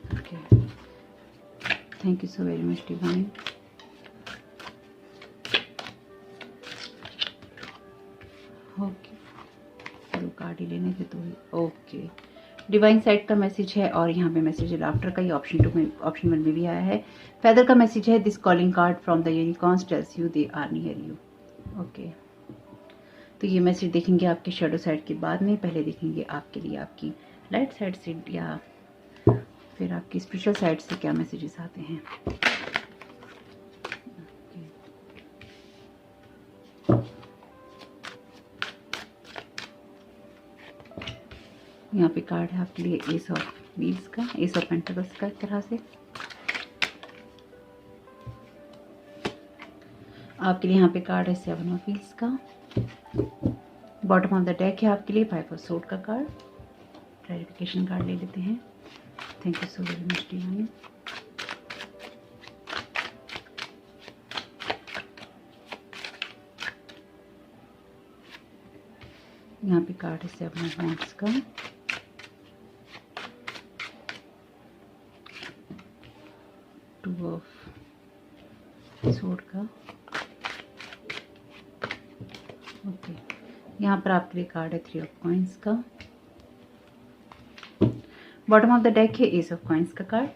Okay, thank you so very much divine. Okay, दो कार्ड ही लेने थे तो ओके, डिवाइन साइड का मैसेज है, और यहाँ पे मैसेज है लाफ्टर का। ये ऑप्शन 2 में, ऑप्शन 1 में भी आया है। फेदर का मैसेज है, this calling card from the unicorns tells you they are near you. Okay, तो ये मैसेज देखेंगे आपके शेडो साइड के बाद में, पहले देखेंगे आपके लिए आपकी लाइट साइड से या फिर आपकी स्पिरिचुअल साइड से क्या मैसेजेस आते हैं। यहाँ पे कार्ड है आपके लिए एस ऑफ व्हील्स का, एस ऑफ पेंटिकल्स का। एक तरह से आपके लिए यहाँ पे कार्ड है सेवन ऑफ व्हील्स का। बॉटम ऑफ द डेक है आपके लिए फाइव ऑफ सोर्ड का कार्ड। क्लैरिफिकेशन कार्ड ले लेते हैं। Thank you so very much divine. यहाँ पे कार्ड है सेवन ऑफ वॉन्ड्स का। टू ऑफ सोर्ड का। ओके, यहाँ पर आपके लिए कार्ड है थ्री ऑफ कॉइंस का। बॉटम ऑफ द डेक है एस ऑफ कॉइंस का कार्ड।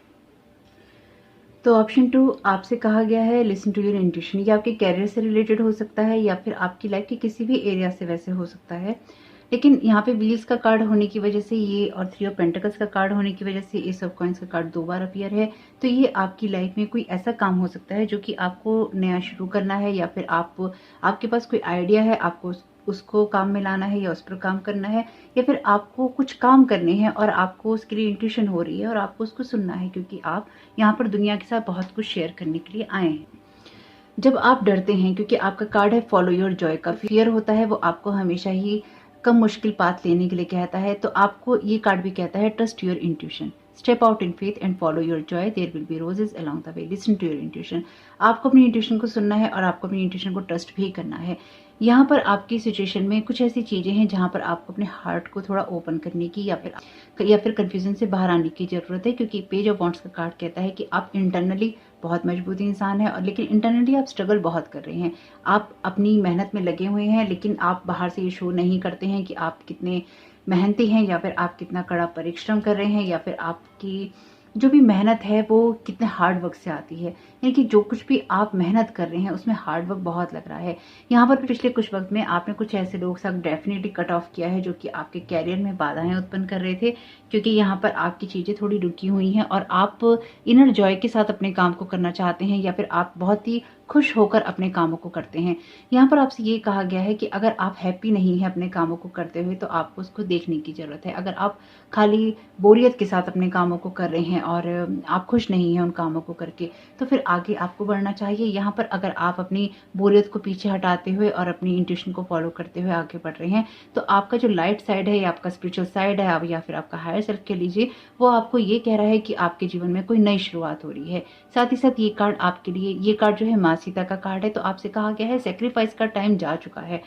तो ऑप्शन 2 आपसे कहा गया है लिसन टू योर इंट्यूशन। ये आपके कैरियर से रिलेटेड हो सकता है या फिर आपकी लाइफ के किसी भी एरिया से वैसे हो सकता है, लेकिन यहाँ पे व्हील्स का कार्ड होने की वजह से ये और थ्री ऑफ पेंटिकल्स का कार्ड होने की वजह से एस ऑफ कॉइंस का कार्ड 2 बार अपीयर है। तो ये आपकी लाइफ में कोई ऐसा काम हो सकता है जो कि आपको नया शुरू करना है, या फिर आपके पास कोई आइडिया है, आपको उसको काम में लाना है या उस पर काम करना है, या फिर आपको कुछ काम करने हैं और आपको उसके लिए इंट्यूशन हो रही है और आपको उसको सुनना है, क्योंकि आप यहाँ पर दुनिया के साथ बहुत कुछ शेयर करने के लिए आए हैं। जब आप डरते हैं, क्योंकि आपका कार्ड है फॉलो योर जॉय का, फियर होता है वो आपको हमेशा ही कम मुश्किल पाथ लेने के लिए कहता है। तो आपको ये कार्ड भी कहता है trust your intuition, step out in faith and follow your joy, there will be roses along the way, listen to your intuition. आपको अपनी इंट्यूशन को सुनना है और आपको अपनी इंट्यूशन को ट्रस्ट भी करना है। यहाँ पर आपकी सिचुएशन में कुछ ऐसी चीजें हैं जहां पर आपको अपने हार्ट को थोड़ा ओपन करने की या फिर कंफ्यूजन से बाहर आने की जरूरत है, क्योंकि पेज ऑफ वॉन्ड्स का कार्ड कहता है कि आप इंटरनली बहुत मजबूत इंसान है, और लेकिन इंटरनली आप स्ट्रगल बहुत कर रहे हैं। आप अपनी मेहनत में लगे हुए हैं, लेकिन आप बाहर से ये शो नहीं करते हैं कि आप कितने मेहनती हैं, या फिर आप कितना कड़ा परिश्रम कर रहे हैं, या फिर आपकी जो भी मेहनत है वो कितने हार्ड वर्क से आती है। यानी कि जो कुछ भी आप मेहनत कर रहे हैं उसमें हार्ड वर्क बहुत लग रहा है। यहाँ पर पिछले कुछ वक्त में आपने कुछ ऐसे लोग साथ डेफिनेटली कट ऑफ किया है जो कि आपके कैरियर में बाधाएं उत्पन्न कर रहे थे, क्योंकि यहाँ पर आपकी चीजें थोड़ी रुकी हुई हैं और आप इनर जॉय के साथ अपने काम को करना चाहते हैं, या फिर आप बहुत ही खुश होकर अपने कामों को करते हैं। यहाँ पर आपसे ये कहा गया है कि अगर आप हैप्पी नहीं है अपने कामों को करते हुए तो आपको उसको देखने की जरूरत है। अगर आप खाली बोरियत के साथ अपने कामों को कर रहे हैं और आप खुश नहीं हैं उन कामों को करके, तो फिर आगे आपको बढ़ना चाहिए। यहाँ पर अगर आप अपनी बोरियत को पीछे हटाते हुए और अपनी इंट्यूशन को फॉलो करते हुए आगे बढ़ रहे हैं, तो आपका जो लाइट साइड है या आपका स्पिरिचुअल साइड है या फिर आपका हायर सेल्फ कह लीजिए, वो आपको ये कह रहा है कि आपके जीवन में कोई नई शुरुआत हो रही है। साथ ही साथ ये कार्ड आपके लिए, ये कार्ड जो है माँ सीता का कार्ड है। तो आपसे कहा गया है सेक्रीफाइस का टाइम जा चुका है।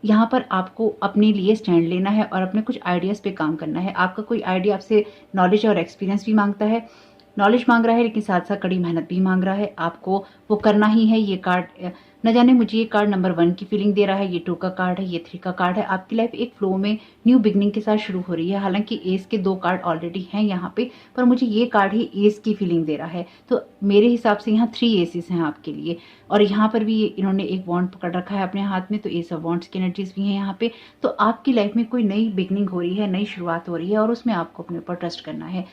यहाँ पर आपको अपने लिए स्टैंड लेना है और अपने कुछ आइडियाज पे काम करना है। आपका कोई आइडिया आपसे नॉलेज और एक्सपीरियंस भी मांगता है, नॉलेज मांग रहा है, लेकिन साथ साथ कड़ी मेहनत भी मांग रहा है। आपको वो करना ही है। ये कार्ड न जाने मुझे ये कार्ड नंबर 1 की फीलिंग दे रहा है, ये 2 का कार्ड है, ये 3 का कार्ड है। आपकी लाइफ एक फ्लो में न्यू बिगनिंग के साथ शुरू हो रही है। हालांकि एस के 2 कार्ड ऑलरेडी हैं यहाँ पे, पर मुझे ये कार्ड ही एस की फीलिंग दे रहा है। तो मेरे हिसाब से यहाँ 3 एसेस हैं आपके लिए। और यहाँ पर भी इन्होंने एक वॉन्ड पकड़ रखा है अपने हाथ में, तो एस ऑफ वॉन्ड्स की एनर्जीज भी हैं यहाँ पे। तो आपकी लाइफ में कोई नई बिगनिंग हो रही है, नई शुरुआत हो रही है, और उसमें आपको अपने ऊपर ट्रस्ट करना है।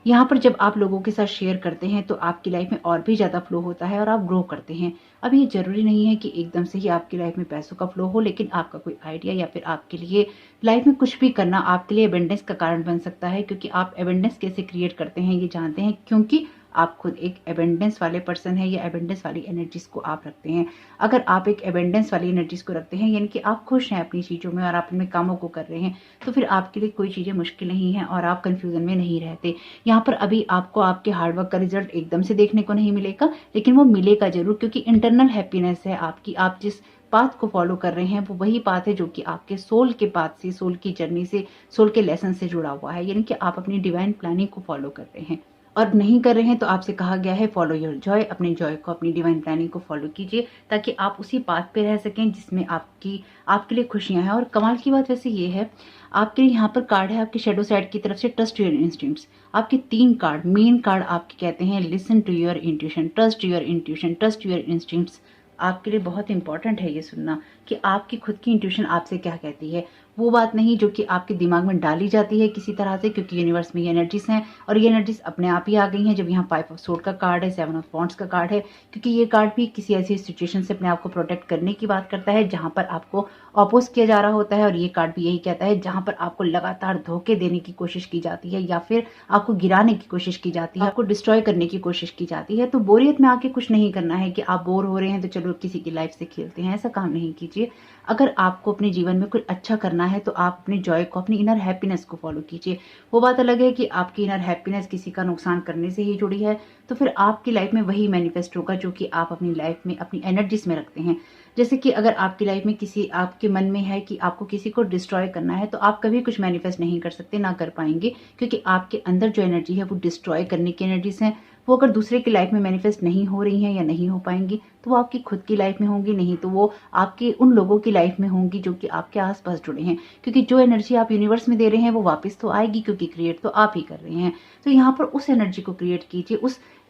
यहाँ पर जब आप लोगों के साथ शेयर करते हैं तो आपकी लाइफ में और भी ज्यादा फ्लो होता है और आप ग्रो करते हैं। अब ये जरूरी नहीं है कि एकदम से ही आपकी लाइफ में पैसों का फ्लो हो, लेकिन आपका कोई आइडिया या फिर आपके लिए लाइफ में कुछ भी करना आपके लिए एबेंडेंस का कारण बन सकता है। क्योंकि आप एबेंडेंस कैसे क्रिएट करते हैं ये जानते हैं, क्योंकि आप खुद एक एबेंडेंस वाले पर्सन है या एबेंडेंस वाली एनर्जीज को आप रखते हैं। अगर आप एक एबेंडेंस वाली एनर्जीज को रखते हैं, यानी कि आप खुश हैं अपनी चीजों में और आप अपने कामों को कर रहे हैं, तो फिर आपके लिए कोई चीजें मुश्किल नहीं है और आप कंफ्यूजन में नहीं रहते। यहाँ पर अभी आपको आपके हार्डवर्क का रिजल्ट एकदम से देखने को नहीं मिलेगा, लेकिन वो मिलेगा जरूर, क्योंकि इंटरनल हैप्पीनेस है आपकी। आप जिस पाथ को फॉलो कर रहे हैं वो वही पाथ है जो कि आपके सोल के पाथ से, सोल की जर्नी से, सोल के लेसन से जुड़ा हुआ है। यानी कि आप अपनी डिवाइन प्लानिंग को फॉलो कर रहे हैं, और नहीं कर रहे हैं तो आपसे कहा गया है फॉलो योर जॉय। अपने जॉय को, अपनी डिवाइन प्लानिंग को फॉलो कीजिए, ताकि आप उसी पाथ पे रह सकें जिसमें आपके लिए खुशियां हैं। और कमाल की बात वैसे ये है, आपके लिए यहाँ पर कार्ड है आपके शेडो साइड की तरफ से ट्रस्ट योर इंस्टिंक्ट्स। आपके 3 कार्ड, मेन कार्ड आपके कहते हैं listen to your intuition, trust your intuition, trust your instincts. आपके लिए बहुत इंपॉर्टेंट है ये सुनना। कि आपकी खुद की इंट्यूशन आपसे क्या कहती है, वो बात नहीं जो कि आपके दिमाग में डाली जाती है किसी तरह से, क्योंकि यूनिवर्स में ये एनर्जीज हैं और ये एनर्जीज अपने आप ही आ गई हैं। जब यहाँ 5 ऑफ सोर्ड का कार्ड है, 7 ऑफ वॉन्ड्स का कार्ड है, क्योंकि ये कार्ड भी किसी ऐसी सिचुएशन से अपने आप को प्रोटेक्ट करने की बात करता है जहां पर आपको अपोज किया जा रहा होता है, और ये कार्ड भी यही कहता है जहां पर आपको लगातार धोखे देने की कोशिश की जाती है या फिर आपको गिराने की कोशिश की जाती है, आपको डिस्ट्रॉय करने की कोशिश की जाती है। तो बोरियत में आके कुछ नहीं करना है कि आप बोर हो रहे हैं तो चलो किसी की लाइफ से खेलते हैं, ऐसा काम नहीं कीजिए। अगर आपको अपने जीवन में कुछ अच्छा करना है तो आप अपने जॉय को, अपनी इनर हैप्पीनेस को फॉलो कीजिए। वो बात अलग है कि आपकी इनर हैप्पीनेस किसी का नुकसान करने से ही जुड़ी है, तो फिर आपकी लाइफ में वही मैनिफेस्ट होगा जो कि आप अपनी लाइफ में, अपनी एनर्जीज में रखते हैं। जैसे कि अगर आपकी लाइफ में किसी, आपके मन में है कि आपको किसी को डिस्ट्रॉय करना है, तो आप कभी कुछ मैनिफेस्ट नहीं कर सकते, ना कर पाएंगे, क्योंकि आपके अंदर जो एनर्जी है वो डिस्ट्रॉय करने की एनर्जीज हैं। वो अगर दूसरे की लाइफ में मैनिफेस्ट नहीं हो रही हैं या नहीं हो पाएंगी, तो वो आपकी खुद की लाइफ में होंगी, नहीं तो वो आपके उन लोगों की लाइफ में होंगी जो कि आपके आसपास जुड़े हैं। क्योंकि जो एनर्जी आप यूनिवर्स में दे रहे हैं वो वापस तो आएगी, क्योंकि क्रिएट तो आप ही कर रहे हैं। तो यहाँ पर उस एनर्जी को क्रिएट कीजिए,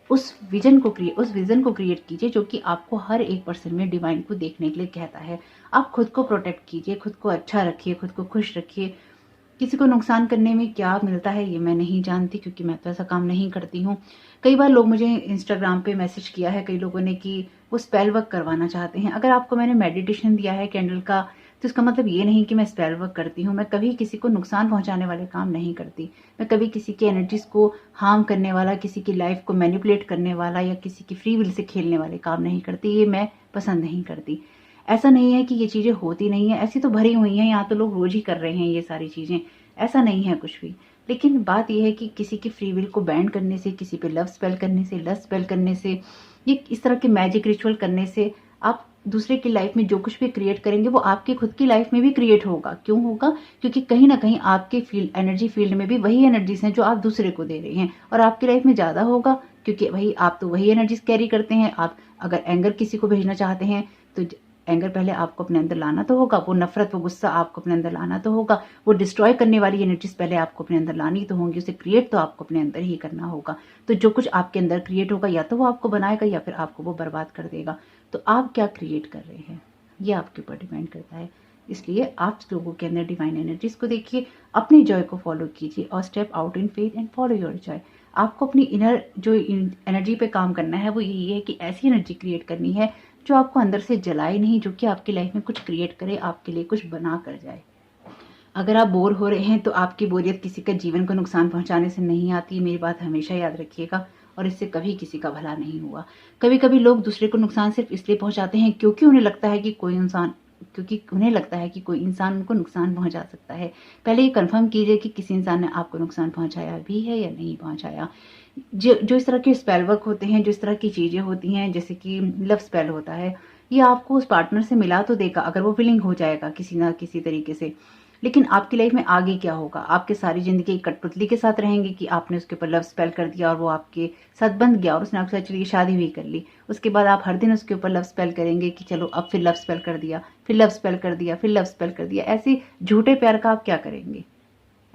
उस विजन को क्रिएट कीजिए जो कि आपको हर एक पर्सन में डिवाइन को देखने के लिए कहता है। आप खुद को प्रोटेक्ट कीजिए, खुद को अच्छा रखिए, खुद को खुश रखिए। किसी को नुकसान करने में क्या मिलता है ये मैं नहीं जानती, क्योंकि मैं तो ऐसा काम नहीं करती हूँ। कई बार लोग मुझे इंस्टाग्राम पे मैसेज किया है कई लोगों ने कि वो स्पेल वर्क करवाना चाहते हैं। अगर आपको मैंने मेडिटेशन दिया है कैंडल का, तो इसका मतलब ये नहीं कि मैं स्पेल वर्क करती हूँ। मैं कभी किसी को नुकसान पहुंचाने वाले काम नहीं करती। मैं कभी किसी की एनर्जीज को हार्म करने वाला, किसी की लाइफ को मैनिपुलेट करने वाला या किसी की फ्री विल से खेलने वाले काम नहीं करती। ये मैं पसंद नहीं करती। ऐसा नहीं है कि ये चीजें होती नहीं है, ऐसी तो भरी हुई हैं, यहाँ तो लोग रोज ही कर रहे हैं ये सारी चीजें, ऐसा नहीं है कुछ भी। लेकिन बात यह है कि किसी की फ्री विल को बैंड करने से, किसी पे लव स्पेल करने से, लस्ट स्पेल करने से, ये इस तरह के मैजिक रिचुअल करने से आप दूसरे की लाइफ में जो कुछ भी क्रिएट करेंगे वो आपकी खुद की लाइफ में भी क्रिएट होगा। क्यों होगा? क्योंकि कहीं ना कहीं आपके फील्ड, एनर्जी फील्ड में भी वही एनर्जीज हैं जो आप दूसरे को दे रहे हैं, और आपकी लाइफ में ज्यादा होगा क्योंकि भाई आप तो वही एनर्जीज कैरी करते हैं। आप अगर एंगर किसी को भेजना चाहते हैं तो एंगर पहले आपको अपने अंदर लाना तो होगा, वो नफरत, वो गुस्सा आपको अपने अंदर लाना तो होगा, वो डिस्ट्रॉय करने वाली एनर्जीज पहले आपको अपने अंदर लानी तो होंगी, उसे क्रिएट तो आपको अपने अंदर ही करना होगा। तो जो कुछ आपके अंदर क्रिएट होगा या तो वो आपको बनाएगा या फिर आपको वो बर्बाद कर देगा। तो आप क्या क्रिएट कर रहे हैं ये आपके ऊपर डिपेंड करता है। इसलिए आप लोगों के अंदर डिवाइन एनर्जीज को देखिए, अपनी जॉय को फॉलो कीजिए और step out in faith and follow your Joy. आपको अपनी इनर जो एनर्जी पे काम करना है वो यही है कि ऐसी एनर्जी क्रिएट करनी है जो आपको अंदर से जलाए नहीं, जो कि आपकी लाइफ में कुछ क्रिएट करे, आपके लिए कुछ बना कर जाए। अगर आप बोर हो रहे हैं तो आपकी बोरियत किसी का जीवन को नुकसान पहुंचाने से नहीं आती, मेरी बात हमेशा याद रखिएगा, और इससे कभी किसी का भला नहीं हुआ। कभी कभी लोग दूसरे को नुकसान सिर्फ इसलिए पहुंचाते हैं क्योंकि उन्हें लगता है कि कोई इंसान उनको नुकसान पहुंचा सकता है। पहले ये कंफर्म कीजिए कि किसी इंसान ने आपको नुकसान पहुंचाया भी है या नहीं पहुंचाया। जो इस तरह के स्पेल वर्क होते हैं, जो इस तरह की चीजें होती हैं, जैसे कि लव स्पेल होता है, ये आपको उस पार्टनर से मिला तो देगा अगर वो विलिंग हो जाएगा किसी ना किसी तरीके से। लेकिन आपकी लाइफ में आगे क्या होगा? आपके सारी जिंदगी एक कठपुतली के साथ रहेंगे कि आपने उसके ऊपर लव स्पेल कर दिया और वो आपके साथ बंध गया और उसने आपके साथ चलिए शादी भी कर ली। उसके बाद आप हर दिन उसके ऊपर लव स्पेल करेंगे कि चलो अब फिर लव स्पेल कर दिया, फिर लव स्पेल कर दिया, फिर लव स्पेल कर दिया। ऐसे झूठे प्यार का आप क्या करेंगे?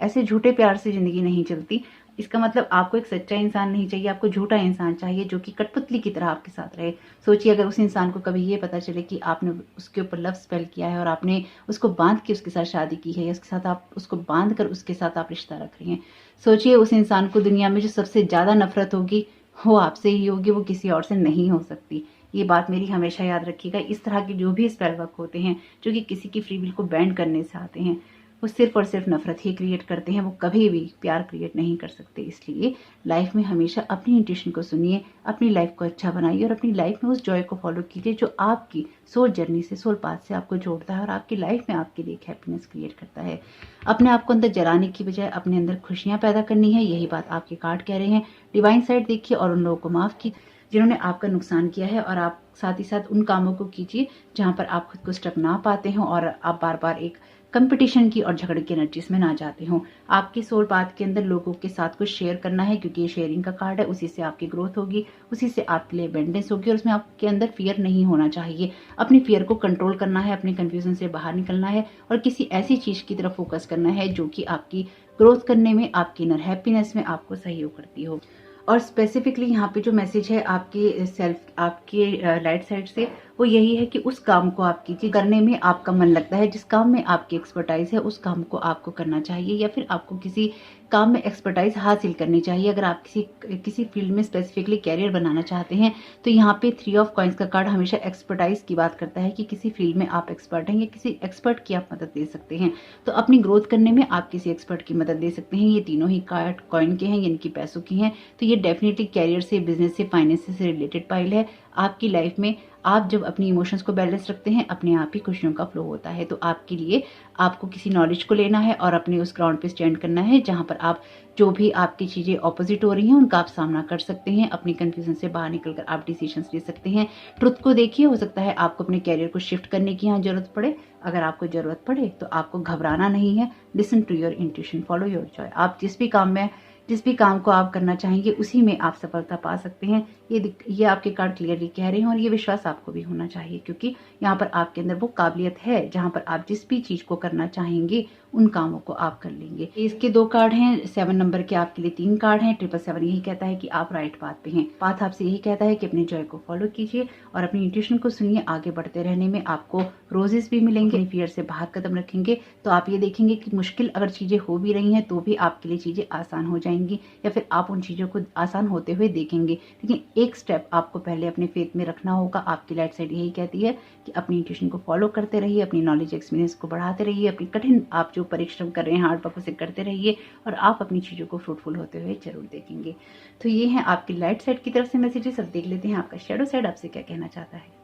ऐसे झूठे प्यार से जिंदगी नहीं चलती। इसका मतलब आपको एक सच्चा इंसान नहीं चाहिए, आपको झूठा इंसान चाहिए जो कि कठपुतली की तरह आपके साथ रहे। सोचिए अगर उस इंसान को कभी ये पता चले कि आपने उसके ऊपर लव स्पेल किया है और आपने उसको बांध के उसके साथ शादी की है, या उसके साथ आप उसको बांध कर उसके साथ आप रिश्ता रख रही हैं, सोचिए उस इंसान को दुनिया में जो सबसे ज्यादा नफरत होगी वो आपसे ही होगी, वो किसी और से नहीं हो सकती। ये बात मेरी हमेशा याद रखिएगा। इस तरह के जो भी स्पेल वर्क होते हैं जो कि किसी की फ्री विल को बैंड करने से आते हैं, वो सिर्फ और सिर्फ नफरत ही क्रिएट करते हैं, वो कभी भी प्यार क्रिएट नहीं कर सकते। इसलिए लाइफ में हमेशा अपनी इंट्यूशन को सुनिए, अपनी लाइफ को अच्छा बनाइए और अपनी लाइफ में उस जॉय को फॉलो कीजिए जो आपकी सोल जर्नी से, सोल पाथ से आपको जोड़ता है और आपकी लाइफ में आपके लिए एक हैप्पीनेस क्रिएट करता है। अपने आप को अंदर जलाने की बजाय अपने अंदर खुशियां पैदा करनी है, यही बात आपके कार्ड कह रहे हैं। डिवाइन साइड देखिए और उन लोगों को माफ कीजिए जिन्होंने आपका नुकसान किया है, और आप साथ ही साथ उन कामों को कीजिए जहां पर आप खुद को स्टक ना पाते हो और आप बार बार एक कंपटीशन की और झगड़े की एनर्जीज में ना जाते हो। आपके सोल पाथ के अंदर लोगों के साथ कुछ शेयर करना है, क्योंकि ये शेयरिंग का कार्ड है। उसी से आपकी ग्रोथ होगी, उसी से आपके लिए अबंडेंस होगी, और उसमें आपके अंदर फियर नहीं होना चाहिए। अपनी फियर को कंट्रोल करना है, अपने कंफ्यूजन से बाहर निकलना है और किसी ऐसी चीज की तरफ फोकस करना है जो कि आपकी ग्रोथ करने में, आपकी इनर हैप्पीनेस में आपको सहयोग करती हो। और स्पेसिफिकली यहाँ पे जो मैसेज है आपके लाइट साइड से, वो यही है कि उस काम को आप कीजिए, करने में आपका मन लगता है, जिस काम में आपकी एक्सपर्टाइज है उस काम को आपको करना चाहिए, या फिर आपको किसी काम में एक्सपर्टाइज हासिल करनी चाहिए। अगर आप किसी फील्ड में स्पेसिफिकली कैरियर बनाना चाहते हैं तो यहाँ पे 3 ऑफ कॉइंस का कार्ड हमेशा एक्सपर्टाइज की बात करता है कि किसी फील्ड में आप एक्सपर्ट हैं या किसी एक्सपर्ट की आप मदद ले सकते हैं। तो अपनी ग्रोथ करने में आप किसी एक्सपर्ट की मदद ले सकते हैं। ये तीनों ही कार्ड कॉइन के हैं, यानी कि पैसों की हैं। तो ये डेफिनेटली कैरियर से, बिजनेस से, फाइनेंस से रिलेटेड पाइल है। आपकी लाइफ में आप जब अपनी इमोशंस को बैलेंस रखते हैं, अपने आप ही खुशियों का फ्लो होता है। तो आपके लिए आपको किसी नॉलेज को लेना है और अपने उस ग्राउंड पे स्टैंड करना है जहां पर आप जो भी आपकी चीजें ऑपोजिट हो रही हैं उनका आप सामना कर सकते हैं। अपनी कंफ्यूजन से बाहर निकलकर आप डिसीजंस ले सकते हैं। ट्रुथ को देखिए, हो सकता है आपको अपने कैरियर को शिफ्ट करने की यहाँ जरूरत पड़े। अगर आपको जरूरत पड़े तो आपको घबराना नहीं है। Listen to your intuition, follow your joy. आप जिस भी काम को आप करना चाहेंगे उसी में आप सफलता पा सकते हैं। ये आपके कार्ड क्लियरली कह रहे हैं और ये विश्वास आपको भी होना चाहिए, क्योंकि यहाँ पर आपके अंदर वो काबिलियत है जहां पर आप जिस भी चीज को करना चाहेंगे उन कामों को आप कर लेंगे। इसके 2 कार्ड हैं। 7 नंबर के आपके लिए 3 कार्ड हैं। 777 यही कहता है कि आप राइट पाथ पे हैं। पाथ आपसे यही कहता है कि अपने जॉय को फॉलो कीजिए और अपनी इंट्यूशन को सुनिए। आगे बढ़ते रहने में आपको रोजेस भी मिलेंगे। फियर से बाहर कदम रखेंगे तो आप ये देखेंगे कि मुश्किल अगर चीजें हो भी रही हैं तो भी आपके लिए चीजें आसान हो जाएंगी, या फिर आप उन चीजों को आसान होते हुए देखेंगे। लेकिन एक स्टेप आपको पहले अपने फेथ में रखना होगा। आपकी लाइट साइड यही कहती है कि अपनी इंट्यूशन को फॉलो करते रहिए, अपनी नॉलेज एक्सपीरियंस को बढ़ाते रहिए, अपनी कठिन आप जो परिश्रम कर रहे हैं हार्ड वर्क उसे करते रहिए और आप अपनी चीजों को फ्रूटफुल होते हुए जरूर देखेंगे। तो ये है आपकी लाइट साइड की तरफ से मैसेजेस। अब देख लेते हैं आपका शैडो साइड आपसे क्या कहना चाहता है।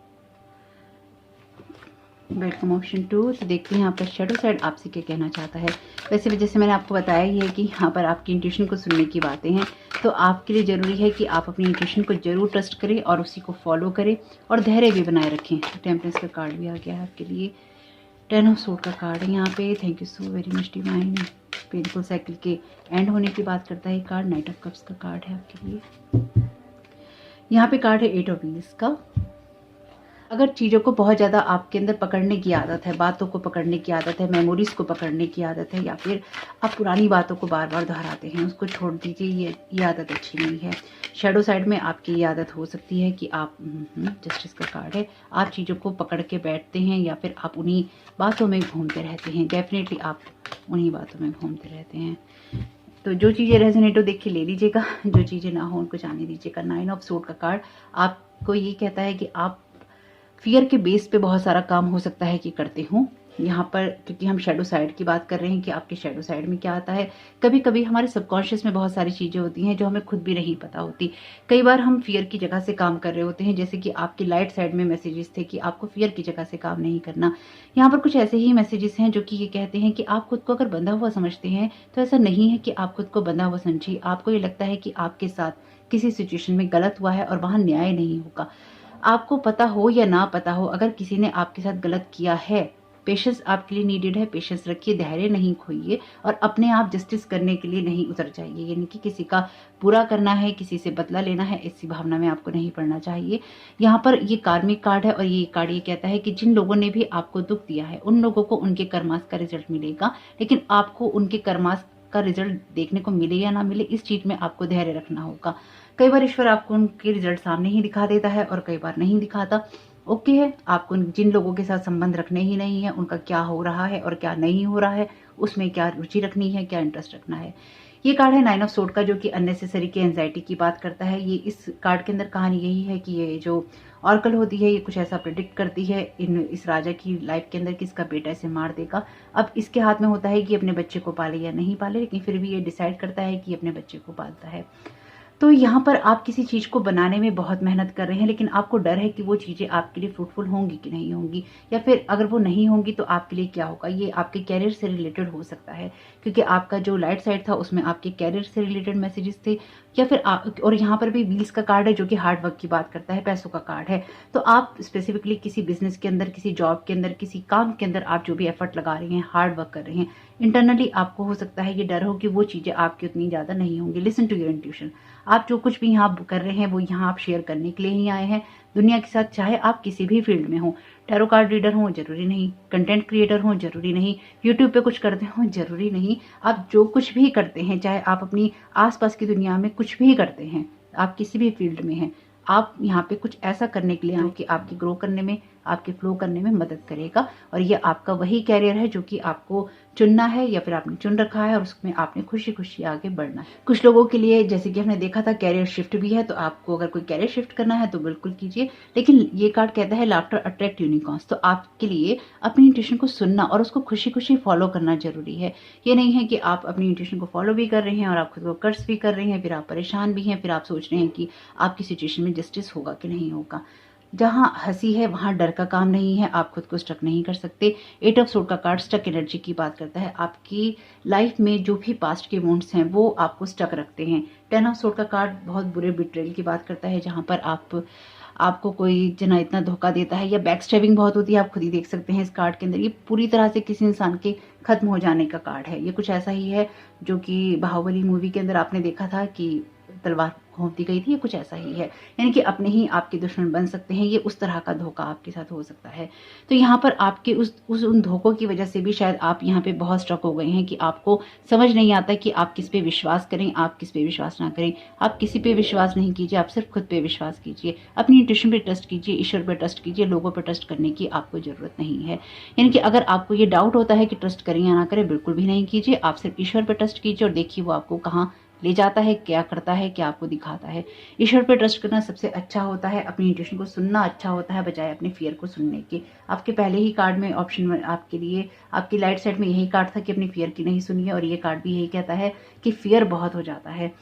Welcome option 2। तो देखते हैं आपका शैडो साइड आपसे क्या कहना चाहता है। वैसे जैसे मैंने आपको बताया ही है कि यहाँ पर आपकी इंट्यूशन को सुनने की बातें हैं, तो आपके लिए ज़रूरी है कि आप अपनी इंट्यूशन को जरूर ट्रस्ट करें और उसी को फॉलो करें और धैर्य भी बनाए रखें। टेम्परेंस का कार्ड भी आ गया है आपके लिए। 10 ऑफ सोर्ड का कार्ड है यहाँ पे। Thank you so very much divine. Painful cycle के एंड होने की बात करता है कार्ड। नाइट ऑफ कप्स का कार्ड है आपके लिए। यहाँ पे कार्ड है 8 ऑफ व्हील्स का। अगर चीज़ों को बहुत ज़्यादा आपके अंदर पकड़ने की आदत है, बातों को पकड़ने की आदत है, मेमोरीज को पकड़ने की आदत है, या फिर आप पुरानी बातों को बार बार दोहराते हैं, उसको छोड़ दीजिए। ये आदत अच्छी नहीं है। शैडो साइड में आपकी ये आदत हो सकती है कि आप जस्टिस का कार्ड है, आप चीज़ों को पकड़ के बैठते हैं या फिर आप उन्हीं बातों में घूमते रहते हैं। डेफिनेटली आप उन्हीं बातों में घूमते रहते हैं। तो जो चीज़ें रेजोनेट हो देख के ले लीजिएगा, जो चीज़ें ना हो उनको जाने दीजिएगा। 9 ऑफ सोर्ड का कार्ड आपको ये कहता है कि आप फियर के बेस पे बहुत सारा काम हो सकता है कि करते हो यहाँ पर, क्योंकि हम शैडो साइड की बात कर रहे हैं कि आपके शैडो साइड में क्या आता है। कभी कभी हमारे सबकॉन्शियस में बहुत सारी चीजें होती हैं जो हमें खुद भी नहीं पता होती। कई बार हम फियर की जगह से काम कर रहे होते हैं, जैसे कि आपकी लाइट साइड में मैसेजेस थे कि आपको फियर की जगह से काम नहीं करना। यहाँ पर कुछ ऐसे ही मैसेजेस हैं जो कि ये कहते हैं कि आप खुद को अगर बंधा हुआ समझते हैं तो ऐसा नहीं है कि आप खुद को बंधा हुआ समझिए। आपको ये लगता है कि आपके साथ किसी सिचुएशन में गलत हुआ है और वहां न्याय नहीं होगा। आपको पता हो या ना पता हो, अगर किसी ने आपके साथ गलत किया है, पेशेंस आपके लिए नीडेड है। पेशेंस रखिए, धैर्य नहीं खोइए और अपने आप जस्टिस करने के लिए नहीं उतर जाइए। यानी कि किसी का बुरा करना है, किसी से बदला लेना है, ऐसी भावना में आपको नहीं पड़ना चाहिए। यहाँ पर ये कार्मिक कार्ड है और ये कार्ड ये कहता है कि जिन लोगों ने भी आपको दुख दिया है उन लोगों को उनके कर्मास का रिजल्ट मिलेगा, लेकिन आपको उनके कर्मास का रिजल्ट देखने को मिले या ना मिले, इस चीज में आपको धैर्य रखना होगा। कई बार ईश्वर आपको उनके रिजल्ट सामने ही दिखा देता है और कई बार नहीं दिखाता। ओके है, आपको जिन लोगों के साथ संबंध रखने ही नहीं है, उनका क्या हो रहा है और क्या नहीं हो रहा है, उसमें क्या रुचि रखनी है, क्या इंटरेस्ट रखना है। ये कार्ड है 9 ऑफ सोर्ड का, जो कि अननेसेसरी की एंजाइटी की बात करता है। ये इस कार्ड के अंदर कहानी यही है कि ये जो ऑर्कल होती है ये कुछ ऐसा प्रेडिक्ट करती है इस राजा की लाइफ के अंदर कि इसका बेटा इसे मार देगा। अब इसके हाथ में होता है कि अपने बच्चे को पाले या नहीं पाले, लेकिन फिर भी ये डिसाइड करता है कि अपने बच्चे को पालता है। तो यहाँ पर आप किसी चीज को बनाने में बहुत मेहनत कर रहे हैं, लेकिन आपको डर है कि वो चीजें आपके लिए फ्रूटफुल होंगी कि नहीं होंगी, या फिर अगर वो नहीं होंगी तो आपके लिए क्या होगा। ये आपके कैरियर से रिलेटेड हो सकता है, क्योंकि आपका जो लाइट साइड था उसमें आपके कैरियर से रिलेटेड मैसेजेस थे, या फिर और यहाँ पर भी व्हील्स का कार्ड है जो कि हार्ड वर्क की बात करता है, पैसों का कार्ड है। तो आप स्पेसिफिकली किसी बिजनेस के अंदर, किसी जॉब के अंदर, किसी काम के अंदर आप जो भी एफर्ट लगा रहे हैं, हार्ड वर्क कर रहे हैं, इंटरनली आपको हो सकता है ये डर हो कि वो चीजें आपकी उतनी ज्यादा नहीं होंगी। Listen to your intuition. आप जो कुछ भी यहाँ कर रहे हैं वो यहाँ आप शेयर करने के लिए ही आए हैं दुनिया के साथ, चाहे आप किसी भी फील्ड में हो। टैरो कार्ड रीडर हो जरूरी नहीं, कंटेंट क्रिएटर हो जरूरी नहीं, यूट्यूब पे कुछ करते हो जरूरी नहीं। आप जो कुछ भी करते हैं, चाहे आप अपनी आसपास की दुनिया में कुछ भी करते हैं, आप किसी भी फील्ड में हैं, आप यहाँ पे कुछ ऐसा करने के लिए आए कि आपके ग्रो करने में, आपके फ्लो करने में मदद करेगा। और ये आपका वही कैरियर है जो कि आपको चुनना है या फिर आपने चुन रखा है और उसमें आपने खुशी खुशी आगे बढ़ना है। कुछ लोगों के लिए जैसे कि हमने देखा था कैरियर शिफ्ट भी है, तो आपको अगर कोई कैरियर शिफ्ट करना है तो बिल्कुल कीजिए। लेकिन ये कार्ड कहता है लाफ्टर अट्रैक्ट यूनिकॉर्न्स, तो आपके लिए अपनी इंट्यूशन को सुनना और उसको खुशी खुशी फॉलो करना जरूरी है। ये नहीं है कि आप अपनी इंट्यूशन को फॉलो भी कर रहे हैं और आप खुद को कर्ज भी कर रहे हैं, फिर आप परेशान भी हैं, फिर आप सोच रहे हैं कि आपकी सिचुएशन में जस्टिस होगा कि नहीं होगा। जहां हंसी है वहां डर का काम नहीं है, आप खुद को स्टक नहीं कर सकते। 8 ऑफ सोर्ड का कार्ड स्टक एनर्जी की बात करता है। आपकी लाइफ में जो भी पास्ट के वॉन्ट्स हैं वो आपको स्टक रखते हैं। 10 ऑफ सोर्ड का कार्ड बहुत बुरे बिट्रेल की बात करता है, जहां पर आपको कोई जना इतना धोखा देता है या बैक स्टैबिंग बहुत होती है। आप खुद ही देख सकते हैं इस कार्ड के अंदर, ये पूरी तरह से किसी इंसान के खत्म हो जाने का कार्ड है। ये कुछ ऐसा ही है जो कि बाहुबली मूवी के अंदर आपने देखा था कि तलवार घोंप दी गई थी, ये कुछ ऐसा ही है। यानी कि अपने ही आपके दुश्मन बन सकते हैं, ये उस तरह का धोखा आपके साथ हो सकता है। तो यहाँ पर आपके उन धोखों की वजह से भी शायद आप यहाँ पे बहुत स्ट्रक हो गए हैं कि आपको समझ नहीं आता कि आप किस पे विश्वास करें, आप किस पे विश्वास ना करें। आप किसी पे विश्वास नहीं कीजिए, आप सिर्फ खुद पे विश्वास कीजिए, अपनी इंट्यूशन पे ट्रस्ट कीजिए, ईश्वर पे ट्रस्ट कीजिए। लोगों पर ट्रस्ट करने की आपको जरूरत नहीं है। यानी कि अगर आपको ये डाउट होता है कि ट्रस्ट करें या ना करें, बिल्कुल भी नहीं कीजिए। आप सिर्फ ईश्वर पर ट्रस्ट कीजिए और देखिए वो आपको कहाँ ले जाता है, क्या करता है, क्या आपको दिखाता है। ईश्वर पर ट्रस्ट करना सबसे अच्छा होता है, अपनी इंट्यूशन को सुनना अच्छा होता है बजाय अपने फियर को सुनने के। आपके पहले ही कार्ड में ऑप्शन में आपके लिए आपकी लाइट साइड में यही कार्ड था कि अपनी फियर की नहीं सुनिए, और ये कार्ड भी यही कहता है कि फियर बहुत हो जाता है।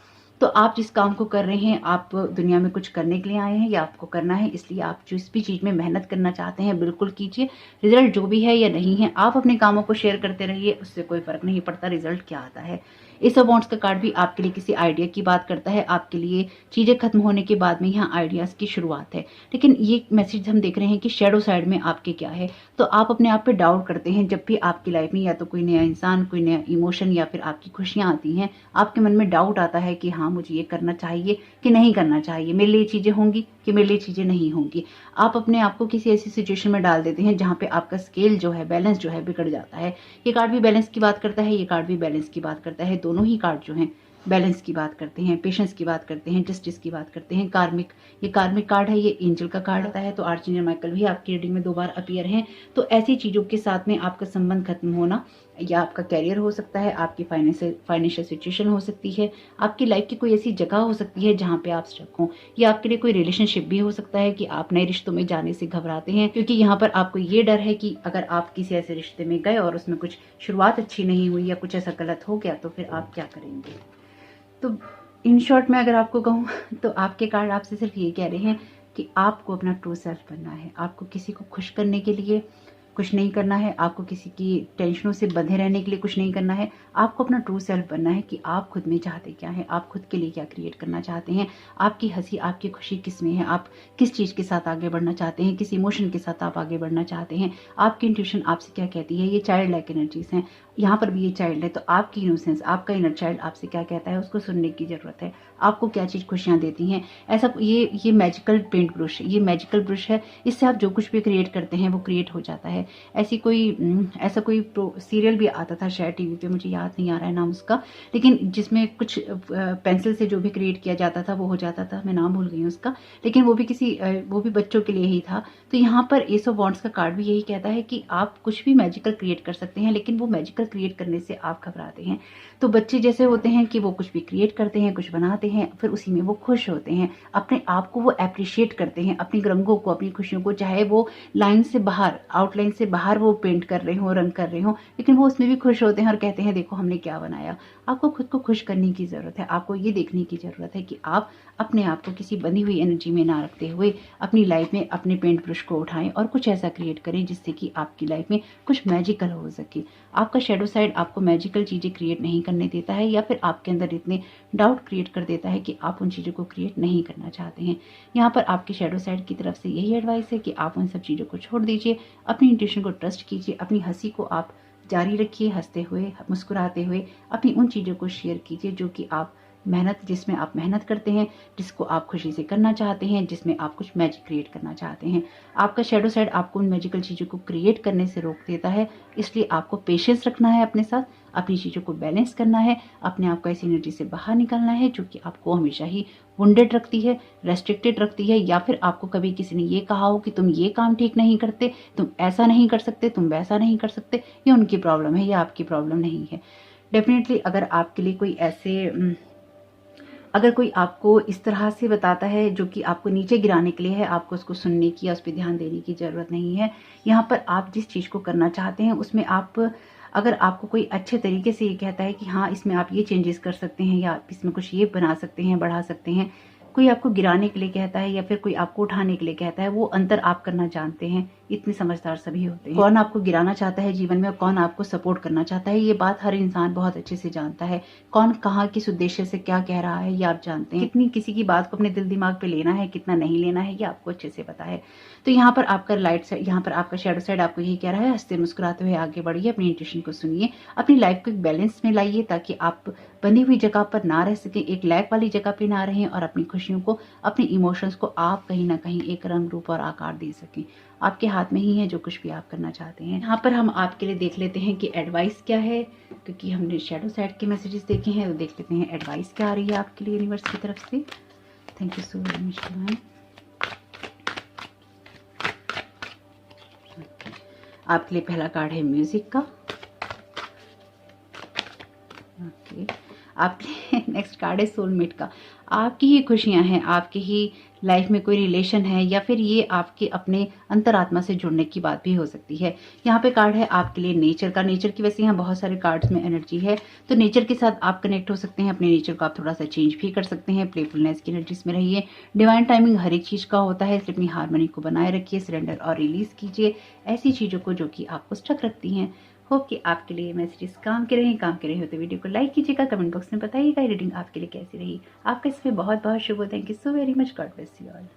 तो आप जिस काम को कर रहे हैं, आप दुनिया में कुछ करने के लिए आए हैं या आपको करना है, इसलिए आप जिस भी चीज में मेहनत करना चाहते हैं बिल्कुल कीजिए। रिजल्ट जो भी है या नहीं है, आप अपने कामों को शेयर करते रहिए, उससे कोई फर्क नहीं पड़ता रिजल्ट क्या आता है। इस अबाउंट्स का कार्ड भी आपके लिए किसी आइडिया की बात करता है, आपके लिए चीजें खत्म होने के बाद में यहाँ आइडियाज की शुरुआत है। लेकिन ये मैसेज हम देख रहे हैं कि शेडो साइड में आपके क्या है, तो आप अपने आप पे डाउट करते हैं जब भी आपकी लाइफ में या तो कोई नया इंसान, कोई नया इमोशन या फिर आपकी खुशियां आती हैं, आपके मन में डाउट आता है कि हाँ मुझे ये करना चाहिए कि नहीं करना चाहिए, मेरे लिए चीजें होंगी कि मेरे लिए चीजें नहीं होंगी। आप अपने आप को किसी ऐसी सिचुएशन में डाल देते हैं जहां पे आपका स्केल जो है, बैलेंस जो है बिगड़ जाता है। ये कार्ड भी बैलेंस की बात करता है, ये कार्ड भी बैलेंस की बात करता है। दोनों ही कार्ड जो हैं बैलेंस की बात करते हैं, पेशेंस की बात करते हैं, जस्टिस की बात करते हैं। कार्मिक, ये कार्मिक कार्ड है, ये एंजल का कार्ड आता है। तो आर्चएंजल माइकल भी आपकी रीडिंग में 2 बार अपीयर हैं। तो ऐसी चीजों के साथ में आपका संबंध खत्म होना, या आपका कैरियर हो सकता है, आपकी फाइनेंशियल सिचुएशन हो सकती है, आपकी लाइफ की कोई ऐसी जगह हो सकती है जहां पे आप स्टक हो, या आपके लिए कोई रिलेशनशिप भी हो सकता है कि आप नए रिश्तों में जाने से घबराते हैं, क्योंकि यहाँ पर आपको ये डर है कि अगर आप किसी ऐसे रिश्ते में गए और उसमें कुछ शुरुआत अच्छी नहीं हुई या कुछ ऐसा गलत हो गया तो फिर आप क्या करेंगे। तो इन शॉर्ट में अगर आपको कहूँ तो आपके कार्ड आपसे सिर्फ ये कह रहे हैं कि आपको अपना ट्रू सेल्फ बनना है। आपको किसी को खुश करने के लिए कुछ नहीं करना है, आपको किसी की टेंशनों से बंधे रहने के लिए कुछ नहीं करना है। आपको अपना ट्रू सेल्फ बनना है कि आप खुद में चाहते क्या हैं, आप खुद के लिए क्या क्रिएट करना चाहते हैं, आपकी हंसी, आपकी खुशी किस में है, आप किस चीज़ के साथ आगे बढ़ना चाहते हैं, किस इमोशन के साथ आप आगे बढ़ना चाहते हैं, आपकी इंट्यूशन आपसे क्या कहती है। ये चाइल्ड लाइक एनर्जीज हैं, यहाँ पर भी ये चाइल्ड है, तो आपकी इनोसेंस, आपका इनर चाइल्ड आपसे क्या कहता है, उसको सुनने की जरूरत है। आपको क्या चीज़ खुशियाँ देती हैं। ऐसा ये मैजिकल पेंट ब्रश, ये मैजिकल ब्रश है, इससे आप जो कुछ भी क्रिएट करते हैं वो क्रिएट हो जाता है। ऐसा कोई सीरियल भी आता था शायद टीवी पे, मुझे याद नहीं आ रहा है नाम उसका, लेकिन जिसमें कुछ पेंसिल से जो भी क्रिएट किया जाता था वो हो जाता था, मैं नाम भूल गई हूँ उसका, लेकिन वो भी बच्चों के लिए ही था। तो यहाँ पर एस ऑफ वॉन्ड्स का कार्ड भी यही कहता है कि आप कुछ भी मैजिकल क्रिएट कर सकते हैं, लेकिन वो मैजिकल क्रिएट करने से आप घबराते हैं। तो बच्चे जैसे होते हैं कि वो कुछ भी क्रिएट करते हैं, कुछ बनाते हैं, फिर उसी में वो खुश होते हैं, अपने आप को वो एप्रिशिएट करते हैं, अपनी रंगों को, अपनी खुशियों को, चाहे वो लाइन से बाहर, आउटलाइन से बाहर वो पेंट कर रहे हो, रंग कर रहे हो, लेकिन वो उसमें भी खुश होते हैं और कहते हैं देखो हमने क्या बनाया। आपको खुद को खुश करने की जरूरत है, आपको ये देखने की जरूरत है कि आप अपने आप को किसी बंधी हुई एनर्जी में ना रखते हुए अपनी लाइफ में अपने पेंट ब्रश को उठाएं और कुछ ऐसा क्रिएट करें जिससे कि आपकी लाइफ में कुछ मैजिकल हो सके। आपका शेडो साइड आपको मैजिकल चीजें क्रिएट नहीं करने देता है, या फिर आपके अंदर इतने डाउट क्रिएट कर देता है कि आप उन चीजों को क्रिएट नहीं करना चाहते हैं। यहाँ पर आपके शेडो साइड की तरफ से यही एडवाइस है कि आप उन सब चीजों को छोड़ दीजिए, अपनी इंट्यूशन को ट्रस्ट कीजिए, अपनी हंसी को आप जारी रखिए, हंसते हुए, मुस्कुराते हुए अपनी उन चीजों को शेयर कीजिए जो कि आप मेहनत, जिसमें आप मेहनत करते हैं, जिसको आप खुशी से करना चाहते हैं, जिसमें आप कुछ मैजिक क्रिएट करना चाहते हैं। आपका शैडो साइड आपको उन मैजिकल चीज़ों को क्रिएट करने से रोक देता है, इसलिए आपको पेशेंस रखना है अपने साथ, अपनी चीज़ों को बैलेंस करना है, अपने आप को ऐसी एनर्जी से बाहर निकालना है जो कि आपको हमेशा ही वुंडेड रखती है, रेस्ट्रिक्टेड रखती है, या फिर आपको कभी किसी ने ये कहा हो कि तुम ये काम ठीक नहीं करते, तुम ऐसा नहीं कर सकते, तुम वैसा नहीं कर सकते, ये उनकी प्रॉब्लम है, ये आपकी प्रॉब्लम नहीं है। डेफिनेटली अगर आपके लिए कोई ऐसे अगर कोई आपको इस तरह से बताता है जो कि आपको नीचे गिराने के लिए है, आपको उसको सुनने की या उस पर ध्यान देने की ज़रूरत नहीं है। यहाँ पर आप जिस चीज़ को करना चाहते हैं उसमें आप, अगर आपको कोई अच्छे तरीके से ये कहता है कि हाँ इसमें आप ये चेंजेस कर सकते हैं या इसमें कुछ ये बना सकते हैं, बढ़ा सकते हैं, कोई आपको गिराने के लिए कहता है या फिर कोई आपको उठाने के लिए कहता है, वो अंतर आप करना जानते हैं। इतने समझदार सभी होते हैं। कौन आपको गिराना चाहता है जीवन में और कौन आपको सपोर्ट करना चाहता है, ये बात हर इंसान बहुत अच्छे से जानता है। कौन कहाँ किस उद्देश्य से क्या कह रहा है ये आप जानते हैं। कितनी किसी की बात को अपने दिल दिमाग पे लेना है, कितना नहीं लेना है, ये आपको अच्छे से पता है। तो यहाँ पर आपका लाइट साइड, यहाँ पर आपका शैडो साइड आपको यही कह रहा है, हंसते मुस्कुराते हुए आगे बढ़िए, अपनी इंट्यूशन को सुनिए, अपनी लाइफ को एक बैलेंस में लाइए ताकि आप बनी हुई जगह पर ना रह सकें, एक लैक वाली जगह पे ना रहें और अपनी खुशियों को, अपने इमोशंस को आप कहीं ना कहीं एक रंग रूप और आकार दे सकें। आपके हाथ में ही है जो कुछ भी आप करना चाहते हैं। यहाँ पर हम आपके लिए देख लेते हैं कि एडवाइस क्या है, क्योंकि हमने शैडो साइड के मैसेजेस देखे हैं, तो देख लेते हैं एडवाइस क्या आ रही है आपके लिए यूनिवर्स की तरफ से। Thank you so very much ma'am. आपके लिए पहला कार्ड है म्यूजिक का। ओके, आपके नेक्स्ट कार्ड है सोलमेट का। आपकी ही खुशियां हैं, आपकी ही लाइफ में कोई रिलेशन है या फिर ये आपके अपने अंतरात्मा से जुड़ने की बात भी हो सकती है। यहाँ पे कार्ड है आपके लिए नेचर का। नेचर की वैसे यहाँ बहुत सारे कार्ड्स में एनर्जी है, तो नेचर के साथ आप कनेक्ट हो सकते हैं। अपने नेचर को आप थोड़ा सा चेंज भी कर सकते हैं, प्लेफुलनेस की एनर्जीज में रहिए। डिवाइन टाइमिंग हर एक चीज़ का होता है, इसलिए अपनी हार्मनी को बनाए रखिए, सरेंडर और रिलीज कीजिए ऐसी चीज़ों को जो कि आपको स्टक रखती हैं। होप कि आपके लिए मैसेजेस काम के रहे हो तो वीडियो को लाइक कीजिएगा, कमेंट बॉक्स में बताइएगा रीडिंग आपके लिए कैसी रही। आपका इसमें बहुत बहुत शुभ हो। Thank you so very much. God bless you all.